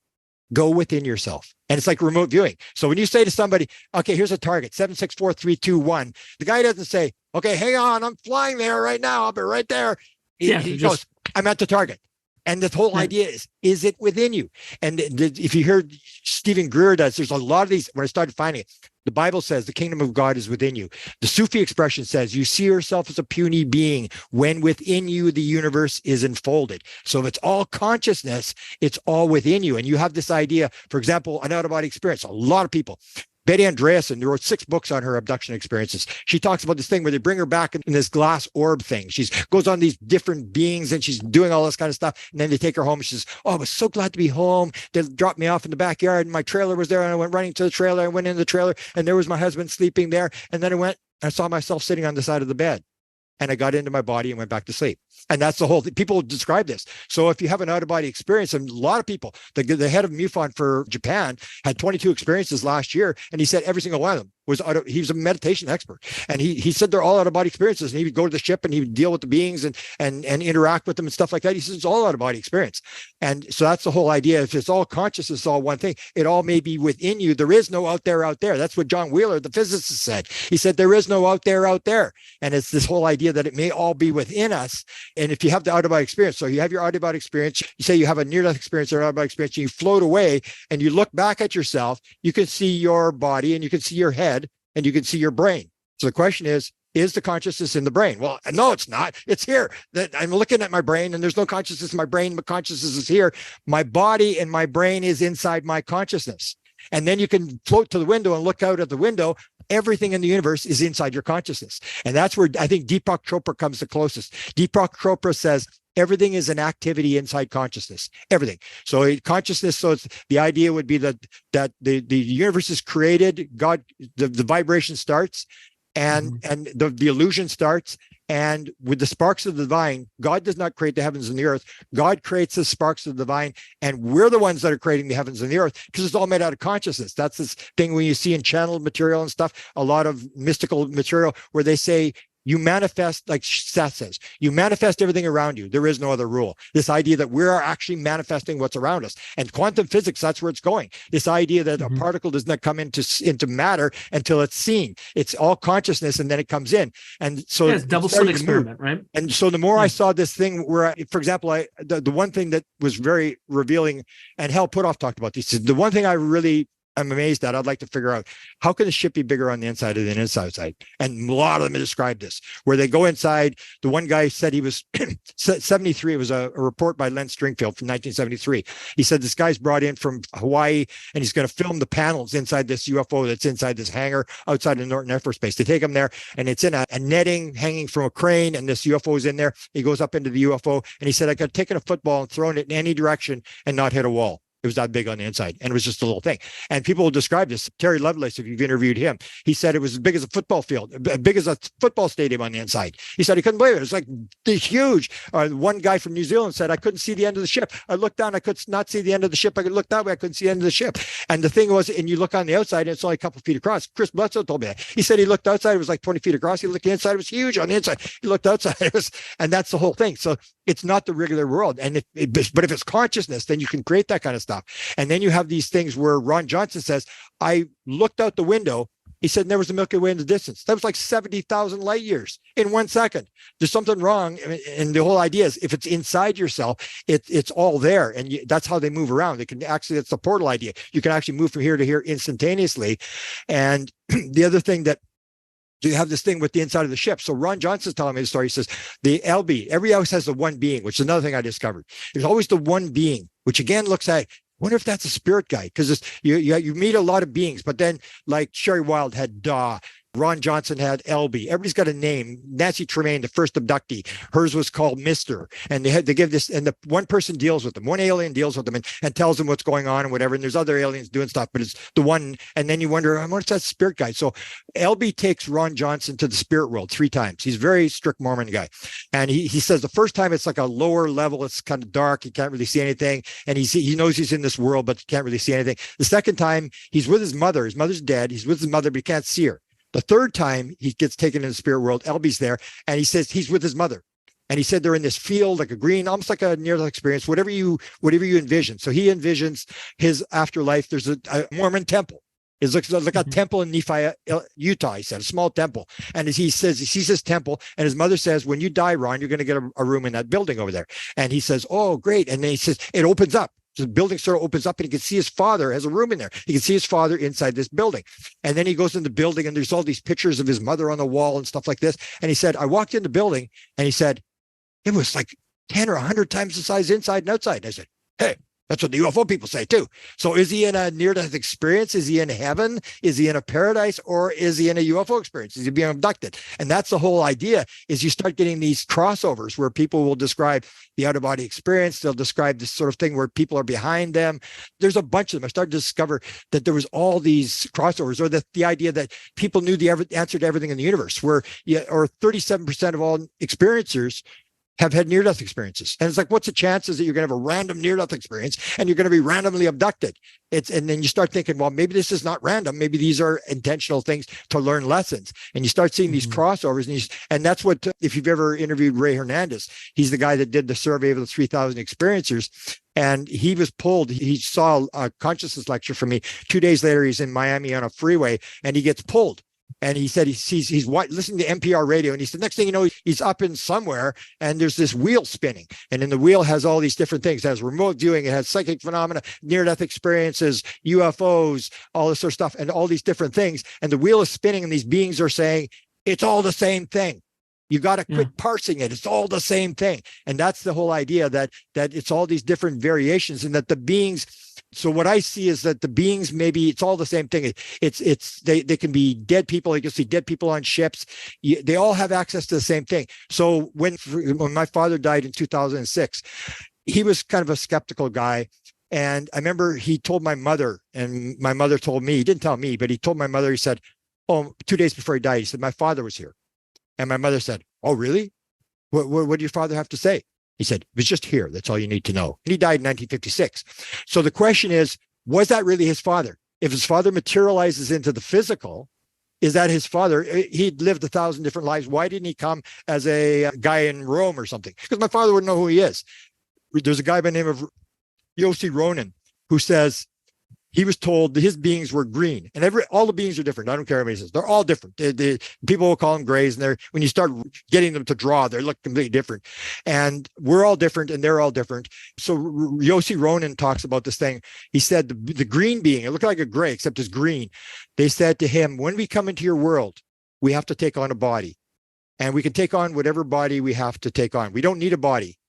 Go within yourself. And it's like remote viewing. So when you say to somebody, okay, here's a target, 764-321, the guy doesn't say, okay, hang on, I'm flying there right now. I'll be right there. He goes, I'm at the target. And the whole idea is it within you? And if you hear Stephen Greer there's a lot of these, when I started finding it, the Bible says the kingdom of God is within you. The Sufi expression says you see yourself as a puny being when within you the universe is enfolded. So if it's all consciousness, it's all within you. And you have this idea, for example, an out-of-body experience. A lot of people, Betty Andreasen, wrote 6 books on her abduction experiences. She talks about this thing where they bring her back in this glass orb thing. She goes on these different beings and she's doing all this kind of stuff. And then they take her home. And she says, oh, I was so glad to be home. They dropped me off in the backyard and my trailer was there. And I went running to the trailer. I went in the trailer and there was my husband sleeping there. And then I saw myself sitting on the side of the bed. And I got into my body and went back to sleep. And that's the whole thing. People describe this. So if you have an out-of-body experience, and a lot of people, the head of MUFON for Japan had 22 experiences last year, and he said every single one of them was he was a meditation expert. And he said they're all out-of-body experiences. And he would go to the ship and he would deal with the beings and interact with them and stuff like that. He says it's all out-of-body experience. And so that's the whole idea. If it's all conscious, it's all one thing. It all may be within you. There is no out there. That's what John Wheeler, the physicist, said. He said there is no out there. And it's this whole idea that it may all be within us. And if you have the out-of-body experience, so you have your out-of-body experience, you say you have a near-death experience or out-of-body experience, and you float away and you look back at yourself, you can see your body and you can see your head and you can see your brain. So the question is the consciousness in the brain? Well, no, it's not. It's here. I'm looking at my brain and there's no consciousness in my brain, but consciousness is here. My body and my brain is inside my consciousness. And then you can float to the window and look out at the window. Everything in the universe is inside your consciousness. And that's where I think Deepak Chopra comes the closest. Deepak Chopra says everything is an activity inside consciousness, everything. So consciousness, so it's, the idea would be that the universe is created, God, the vibration starts, and the illusion starts. And with the sparks of the divine, God does not create the heavens and the earth. God creates the sparks of the divine, and we're the ones that are creating the heavens and the earth because it's all made out of consciousness. That's this thing when you see in channeled material and stuff, a lot of mystical material where they say, you manifest, like Seth says, you manifest everything around you. There is no other rule. This idea that we're actually manifesting what's around us. And quantum physics, that's where it's going. This idea that a particle does not come into matter until it's seen. It's all consciousness and then it comes in. And so it's double slit experiment, right? And so the more I saw this thing where, for example, the one thing that was very revealing, and Hal Puthoff talked about this, the one thing I'm amazed at, I'd like to figure out, how can the ship be bigger on the inside than the inside side? And a lot of them described this, where they go inside. The one guy said he was 73. It was a report by Len Stringfield from 1973. He said this guy's brought in from Hawaii and he's going to film the panels inside this UFO that's inside this hangar outside of Norton Air Force Base. They take him there and it's in a netting hanging from a crane and this UFO is in there. He goes up into the UFO and he said, I could have taken a football and thrown it in any direction and not hit a wall. It was that big on the inside, and it was just a little thing. And people will describe this. Terry Lovelace, if you've interviewed him, he said it was as big as a football field, as big as a football stadium on the inside. He said he couldn't believe it. It was like huge. One guy from New Zealand said, I couldn't see the end of the ship. I looked down, I could not see the end of the ship. I could look that way, I couldn't see the end of the ship. And the thing was, and you look on the outside, and it's only a couple of feet across. Chris Bledsoe told me that. He said he looked outside, it was like 20 feet across. He looked inside, it was huge on the inside. He looked outside, and that's the whole thing. So it's not the regular world. And but if it's consciousness, then you can create that kind of stuff. And then you have these things where Ron Johnson says, I looked out the window He said, there was the Milky Way in the distance. That was like 70,000 light years in 1 second. There's something wrong. And the whole idea is if it's inside yourself, it's all there. And that's how they move around. They can actually, that's the portal idea. You can actually move from here to here instantaneously. And the other thing that you have this thing with the inside of the ship. So Ron Johnson's telling me the story. He says the LB, every house has the one being, which is another thing I discovered. There's always the one being, which again looks at, wonder if that's a spirit guide, because you meet a lot of beings, but then like Sherry Wilde had Da, Ron Johnson had LB. Everybody's got a name. Nancy Tremaine, the first abductee, hers was called Mister. And they give this, and the one person deals with them. One alien deals with them and tells them what's going on and whatever. And there's other aliens doing stuff, but it's the one. And then you wonder, what's that spirit guide? So LB takes Ron Johnson to the spirit world 3 times. He's a very strict Mormon guy. And he says the first time it's like a lower level. It's kind of dark. He can't really see anything. And he knows he's in this world, but can't really see anything. The second time he's with his mother. His mother's dead. He's with his mother, but he can't see her. The third time he gets taken in the spirit world, LB's there, and he says he's with his mother. And he said they're in this field, like a green, almost like a near-death experience, whatever you envision. So he envisions his afterlife. There's a Mormon temple. It's like a temple in Nephi, Utah, he said, a small temple. And as he says, he sees this temple, and his mother says, when you die, Ron, you're going to get a room in that building over there. And he says, oh, great. And then he says, it opens up. So the building sort of opens up, and he can see his father has a room in there. He can see his father inside this building. And then he goes in the building, and there's all these pictures of his mother on the wall and stuff like this. And he said, I walked in the building, and he said, it was like 10 or 100 times the size inside and outside. I said, hey, that's what the UFO people say too. So is he in a near-death experience? Is he in heaven? Is he in a paradise? Or is he in a UFO experience? Is he being abducted? And that's the whole idea, is you start getting these crossovers where people will describe the out-of-body experience. They'll describe this sort of thing where people are behind them. There's a bunch of them. I started to discover that there was all these crossovers, or the idea that people knew the answer to everything in the universe, or 37% of all experiencers have had near-death experiences. And it's like, what's the chances that you're going to have a random near-death experience and you're going to be randomly abducted? And then you start thinking, well, maybe this is not random. Maybe these are intentional things to learn lessons. And you start seeing these crossovers. And that's what, if you've ever interviewed Ray Hernandez, he's the guy that did the survey of the 3,000 experiencers. And he was pulled. He saw a consciousness lecture from me. 2 days later, he's in Miami on a freeway, and he gets pulled. And he said he's listening to NPR radio, and he said next thing you know, he's up in somewhere, and there's this wheel spinning, and then the wheel has all these different things. It has remote viewing, it has psychic phenomena, near-death experiences, UFOs, all this sort of stuff, and all these different things. And the wheel is spinning, and these beings are saying it's all the same thing. You got to quit parsing it. It's all the same thing. And that's the whole idea, that it's all these different variations, and that the beings. So what I see is that the beings, maybe it's all the same thing. They can be dead people. You can see dead people on ships. They all have access to the same thing. So when my father died in 2006, he was kind of a skeptical guy. And I remember he told my mother, and my mother told me, he didn't tell me, but he told my mother, he said, 2 days before he died, he said, my father was here. And my mother said, oh, really? What did your father have to say? He said, it was just here. That's all you need to know. And he died in 1956. So the question is, was that really his father? If his father materializes into the physical, is that his father? He'd lived 1,000 different lives. Why didn't he come as a guy in Rome or something? Because my father wouldn't know who he is. There's a guy by the name of Yossi Ronan who says he was told that his beings were green, and all the beings are different. I don't care what he says. They're all different. People will call them grays, and when you start getting them to draw, they look completely different. And we're all different, and they're all different. So Yossi Ronan talks about this thing. He said the green being, it looked like a gray, except it's green. They said to him, when we come into your world, we have to take on a body. And we can take on whatever body we have to take on. We don't need a body.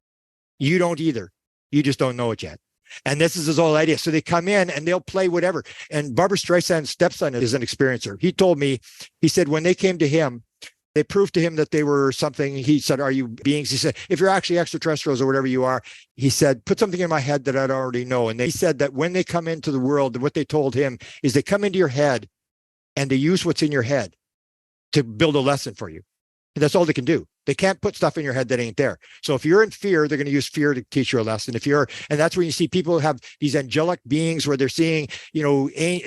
You don't either. You just don't know it yet. And this is his whole idea. So they come in and they'll play whatever. And Barbara Streisand's stepson is an experiencer. He told me, he said, when they came to him, they proved to him that they were something. He said, are you beings? He said, if you're actually extraterrestrials or whatever you are, he said, put something in my head that I'd already know. And he said that when they come into the world, what they told him is they come into your head and they use what's in your head to build a lesson for you. And that's all they can do. They can't put stuff in your head that ain't there. So if you're in fear, they're going to use fear to teach you a lesson. And that's when you see people have these angelic beings where they're seeing,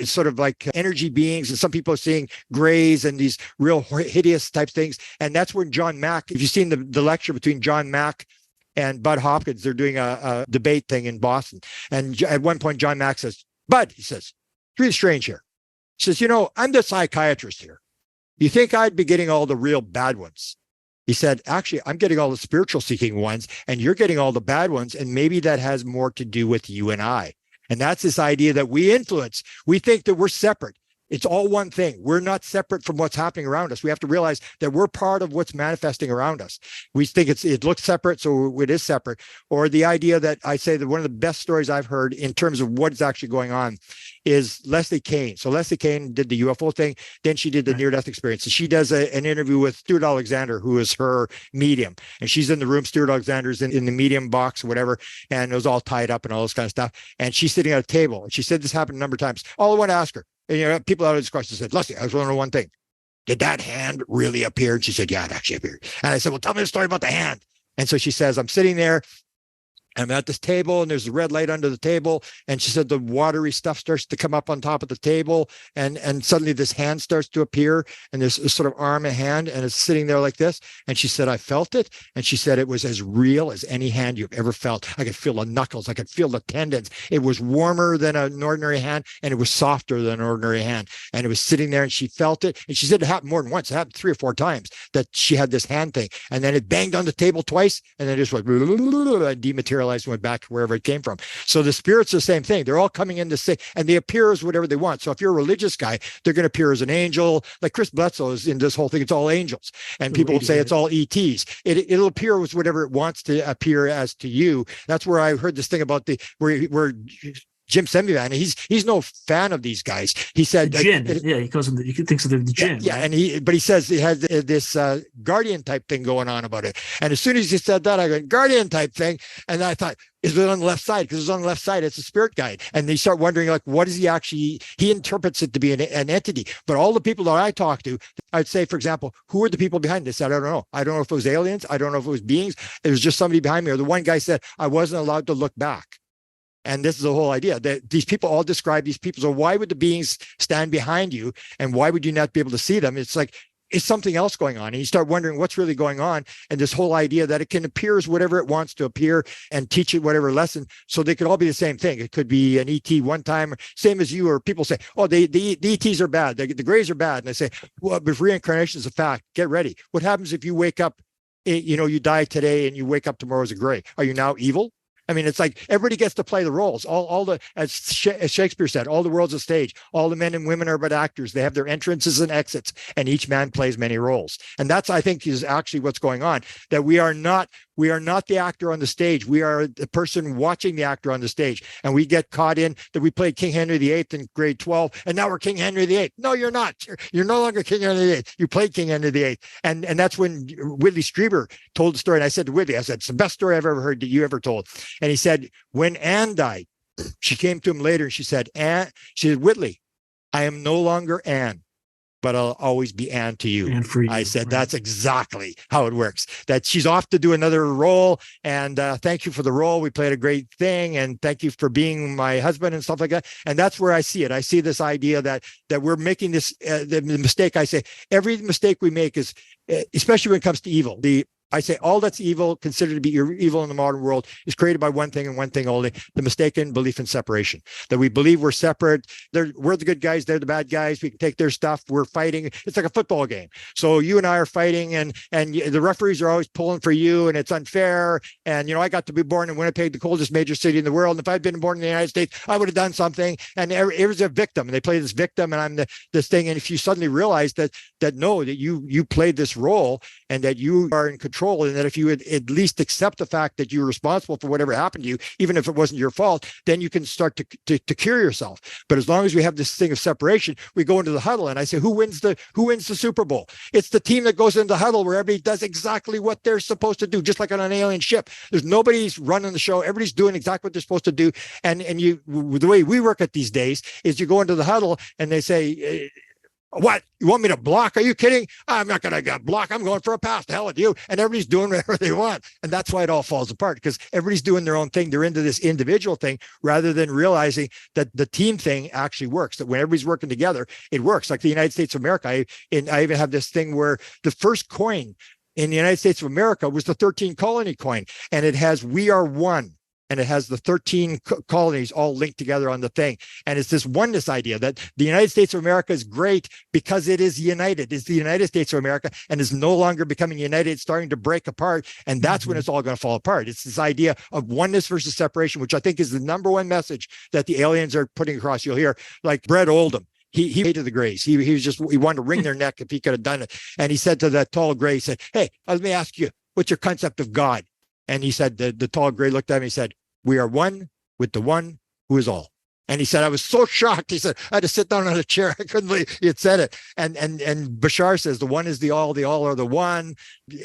sort of like energy beings. And some people are seeing grays and these real hideous type things. And that's when John Mack, if you've seen the lecture between John Mack and Bud Hopkins, they're doing a debate thing in Boston. And at one point, John Mack says, Bud, he says, it's really strange here. She says, I'm the psychiatrist here. You think I'd be getting all the real bad ones? He said, actually, I'm getting all the spiritual seeking ones, and you're getting all the bad ones. And maybe that has more to do with you and I. And that's this idea that we influence. We think that we're separate. It's all one thing. We're not separate from what's happening around us. We have to realize that we're part of what's manifesting around us. We think it looks separate, so it is separate. Or the idea that I say that one of the best stories I've heard in terms of what is actually going on is Leslie Kean. So Leslie Kean did the UFO thing. Then she did the near-death experience. And she does an interview with Stuart Alexander, who is her medium. And she's in the room. Stuart Alexander's in the medium box, whatever. And it was all tied up and all this kind of stuff. And she's sitting at a table. And she said this happened a number of times. All I want to ask her, and people out of this question said, Leslie, I was wondering one thing. Did that hand really appear? And she said, yeah, it actually appeared. And I said, well, tell me the story about the hand. And so she says, I'm sitting there. I'm at this table and there's a red light under the table. And she said the watery stuff starts to come up on top of the table. And suddenly this hand starts to appear and there's a sort of arm and hand and it's sitting there like this. And she said, I felt it. And she said, it was as real as any hand you've ever felt. I could feel the knuckles. I could feel the tendons. It was warmer than an ordinary hand and it was softer than an ordinary hand. And it was sitting there and she felt it. And she said it happened more than once. It happened 3 or 4 times that she had this hand thing. And then it banged on the table twice and then it just went and dematerialized and went back to wherever it came from. So the spirits are the same thing. They're all coming in to say, and they appear as whatever they want. So if you're a religious guy, they're going to appear as an angel. Like Chris Bledsoe is in this whole thing. It's all angels. And people will say it's all ETs. It'll appear as whatever it wants to appear as to you. That's where I heard this thing about where Jim Semivan, he's no fan of these guys. He said, jinn. He calls them. He thinks of the jinn. Yeah, right? But he says he has this guardian type thing going on about it. And as soon as he said that, I go guardian type thing, and I thought, is it on the left side? Because it's on the left side. It's a spirit guide, and they start wondering like, what is he actually? He interprets it to be an entity. But all the people that I talk to, I'd say, for example, who are the people behind this? I don't know. I don't know if it was aliens. I don't know if it was beings. It was just somebody behind me. Or the one guy said I wasn't allowed to look back. And this is the whole idea that these people all describe these people. So why would the beings stand behind you? And why would you not be able to see them? It's like, it's something else going on. And you start wondering what's really going on. And this whole idea that it can appear as whatever it wants to appear and teach it whatever lesson. So they could all be the same thing. It could be an ET one time, same as you, or people say, oh, the ETs are bad. The Greys are bad. And they say, well, if reincarnation is a fact, get ready. What happens if you wake up, you die today and you wake up tomorrow as a Grey? Are you now evil? I mean, it's like everybody gets to play the roles. As Shakespeare said, all the world's a stage. All the men and women are but actors. They have their entrances and exits, and each man plays many roles. And that's, I think, is actually what's going on. That we are not the actor on the stage. We are the person watching the actor on the stage. And we get caught in that we played King Henry VIII in grade 12, and now we're King Henry VIII. No, you're not. You're no longer King Henry VIII. You played King Henry VIII. And that's when Whitley Strieber told the story. And I said to Whitley, I said, it's the best story I've ever heard that you ever told. And he said, when Anne died, she came to him later and she said, Whitley, I am no longer Anne, but I'll always be Anne to you. And for you. I said, that's exactly how it works. That she's off to do another role. And thank you for the role. We played a great thing. And thank you for being my husband and stuff like that. And that's where I see it. I see this idea that we're making this, the mistake. I say, every mistake we make is, especially when it comes to evil, I say all that's evil, considered to be evil in the modern world, is created by one thing and one thing only: the mistaken belief in separation. That we believe we're separate. We're the good guys, they're the bad guys. We can take their stuff. We're fighting. It's like a football game. So you and I are fighting, and the referees are always pulling for you, and it's unfair. And I got to be born in Winnipeg, the coldest major city in the world. And if I'd been born in the United States, I would have done something. And it was a victim. And they play this victim, and I'm this thing. And if you suddenly realize that you played this role and that you are in control, and that if you would at least accept the fact that you're responsible for whatever happened to you, even if it wasn't your fault, then you can start to cure yourself. But as long as we have this thing of separation, we go into the huddle, and I say, who wins the Super Bowl? It's the team that goes into the huddle where everybody does exactly what they're supposed to do, just like on an alien ship. There's nobody's running the show. Everybody's doing exactly what they're supposed to do. And the way we work at these days is you go into the huddle and they say, what? You want me to block? Are you kidding? I'm not going to block. I'm going for a pass. The hell with you. And everybody's doing whatever they want. And that's why it all falls apart, because everybody's doing their own thing. They're into this individual thing rather than realizing that the team thing actually works, that when everybody's working together, it works. Like the United States of America. I even have this thing where the first coin in the United States of America was the 13 colony coin, and it has "We are one." and it has the 13 colonies all linked together on the thing. And it's this oneness idea that the United States of America is great because it is united. It's the United States of America and is no longer becoming united. It's starting to break apart. And that's when it's all going to fall apart. It's this idea of oneness versus separation, which I think is the number one message that the aliens are putting across. You'll hear like Brett Oldham. He hated the Greys. He wanted to wring their neck if he could have done it. And he said to that tall Grey, he said, hey, let me ask you, what's your concept of God? And he said, the tall Grey looked at him and he said, we are one with the one who is all. And he said, I was so shocked. He said, I had to sit down on a chair. I couldn't believe he had said it. And Bashar says, the one is the all are the one.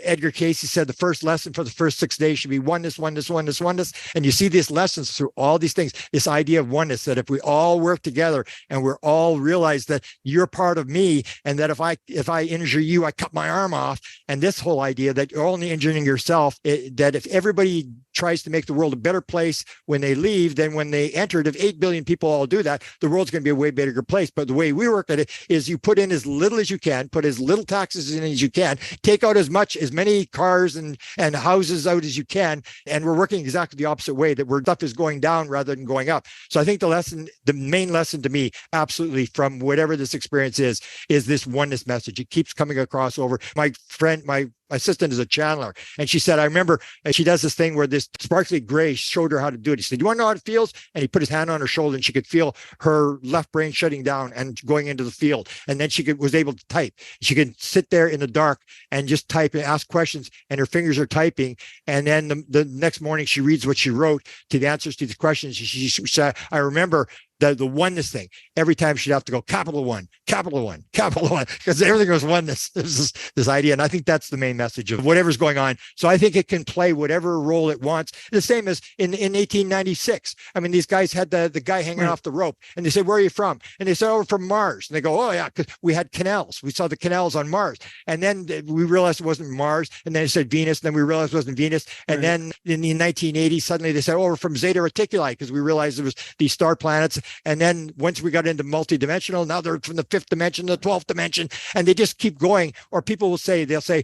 Edgar Cayce said the first lesson for the first 6 days should be oneness, oneness, oneness, oneness. And you see these lessons through all these things, this idea of oneness, that if we all work together and we're all realize that you're part of me, and that if I injure you, I cut my arm off. And this whole idea that you're only injuring yourself, that if everybody tries to make the world a better place when they leave than when they entered, if 8 billion people all do that, the world's going to be a way bigger place. But the way we work at it is you put in as little as you can, put as little taxes in as you can, take out as many cars and houses out as you can. And we're working exactly the opposite way, that where stuff is going down rather than going up. So I think the main lesson to me, absolutely, from whatever this experience is this oneness message. It keeps coming across over. My friend, my assistant is a channeler, and she said, I remember she does this thing where this sparkly Gray showed her how to do it. He said, you want to know how it feels? And he put his hand on her shoulder, and she could feel her left brain shutting down and going into the field. And then she was able to type. She could sit there in the dark and just type and ask questions, and her fingers are typing. And then the next morning she reads what she wrote to the answers to the questions. She said, I remember the oneness thing. Every time she'd have to go capital one, because everything was oneness. There's this idea. And I think that's the main message of whatever's going on. So I think it can play whatever role it wants. The same as in 1896. I mean, these guys had the guy hanging off the rope, and they said, where are you from? And they said, oh, we're from Mars. And they go, oh yeah, because we had canals. We saw the canals on Mars. And then we realized it wasn't Mars. And then they said Venus. And then we realized it wasn't Venus. And then in the 1980s, suddenly they said, oh, we're from Zeta Reticuli, because we realized there was these star planets. And then once we got into multidimensional, now they're from the 5th dimension, the 12th dimension, and they just keep going. Or people will say, they'll say,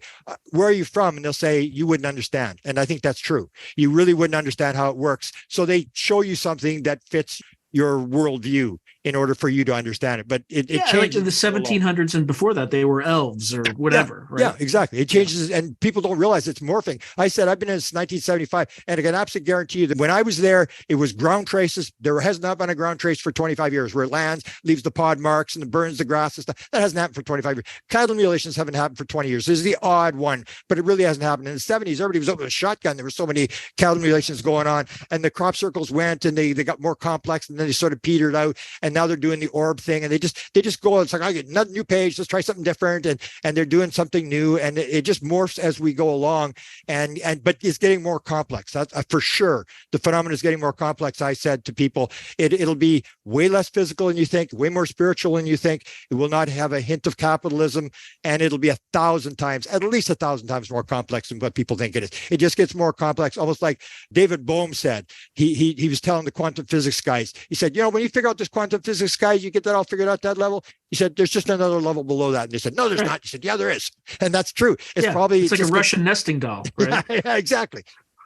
where are you from? And they'll say, you wouldn't understand. And I think that's true. You really wouldn't understand how it works. So they show you something that fits your worldview in order for you to understand it. But it changes. Like in the 1700s and before that, they were elves or whatever. Yeah, right? Yeah, exactly. It changes, and people don't realize it's morphing. I said, I've been in since 1975, and I can absolutely guarantee you that when I was there, it was ground traces. There has not been a ground trace for 25 years where it lands, leaves the pod marks, and burns the grass and stuff. That hasn't happened for 25 years. Cattle mutilations haven't happened for 20 years. This is the odd one, but it really hasn't happened. In the 70s, everybody was up with a shotgun. There were so many cattle mutilations going on, and the crop circles went, and they got more complex, and then they sort of petered out, and now they're doing the orb thing, and they just go, it's like, I get another new page, let's try something different, and they're doing something new, and it just morphs as we go along, but it's getting more complex. That's for sure. The phenomenon is getting more complex. I said to people, it'll be way less physical than you think, way more spiritual than you think. It will not have a hint of capitalism, and it'll be at least 1,000 times more complex than what people think it is. It just gets more complex, almost like David Bohm said. He was telling the quantum physics guys, he said, when you figure out this quantum physics guys, you get that all figured out, that level. He said, there's just another level below that. And they said, no, there's not. He said, yeah, there is. And that's true. It's probably like a Russian nesting doll, right? Yeah, exactly.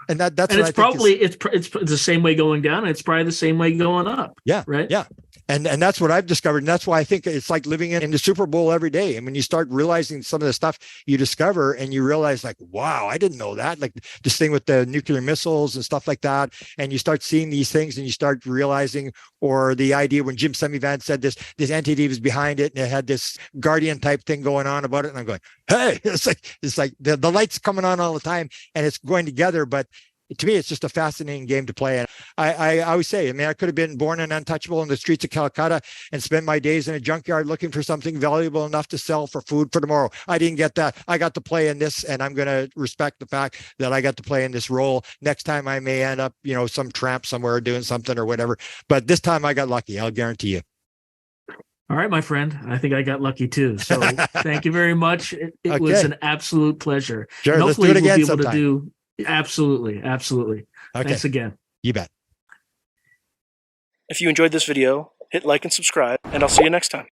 And that's and it's probably it's the same way going down, and it's probably the same way going up. Yeah. Right. Yeah. And that's what I've discovered. And that's why I think it's like living in the Super Bowl every day. And when you start realizing some of the stuff you discover, and you realize like, wow, I didn't know that. Like this thing with the nuclear missiles and stuff like that. And you start seeing these things, and you start realizing, or the idea when Jim Semivan said this entity was behind it, and it had this guardian type thing going on about it. And I'm going, hey, it's like the lights coming on all the time, and it's going together. But to me, it's just a fascinating game to play. And I always say, I could have been born an untouchable in the streets of Calcutta and spent my days in a junkyard looking for something valuable enough to sell for food for tomorrow. I didn't get that. I got to play in this, and I'm going to respect the fact that I got to play in this role. Next time I may end up, some tramp somewhere doing something or whatever. But this time I got lucky. I'll guarantee you. All right, my friend. I think I got lucky too. So thank you very much. It was an absolute pleasure. Sure, and let's do it again we'll be able sometime. to do. Absolutely. Okay. Thanks again. You bet. If you enjoyed this video, hit like and subscribe, and I'll see you next time.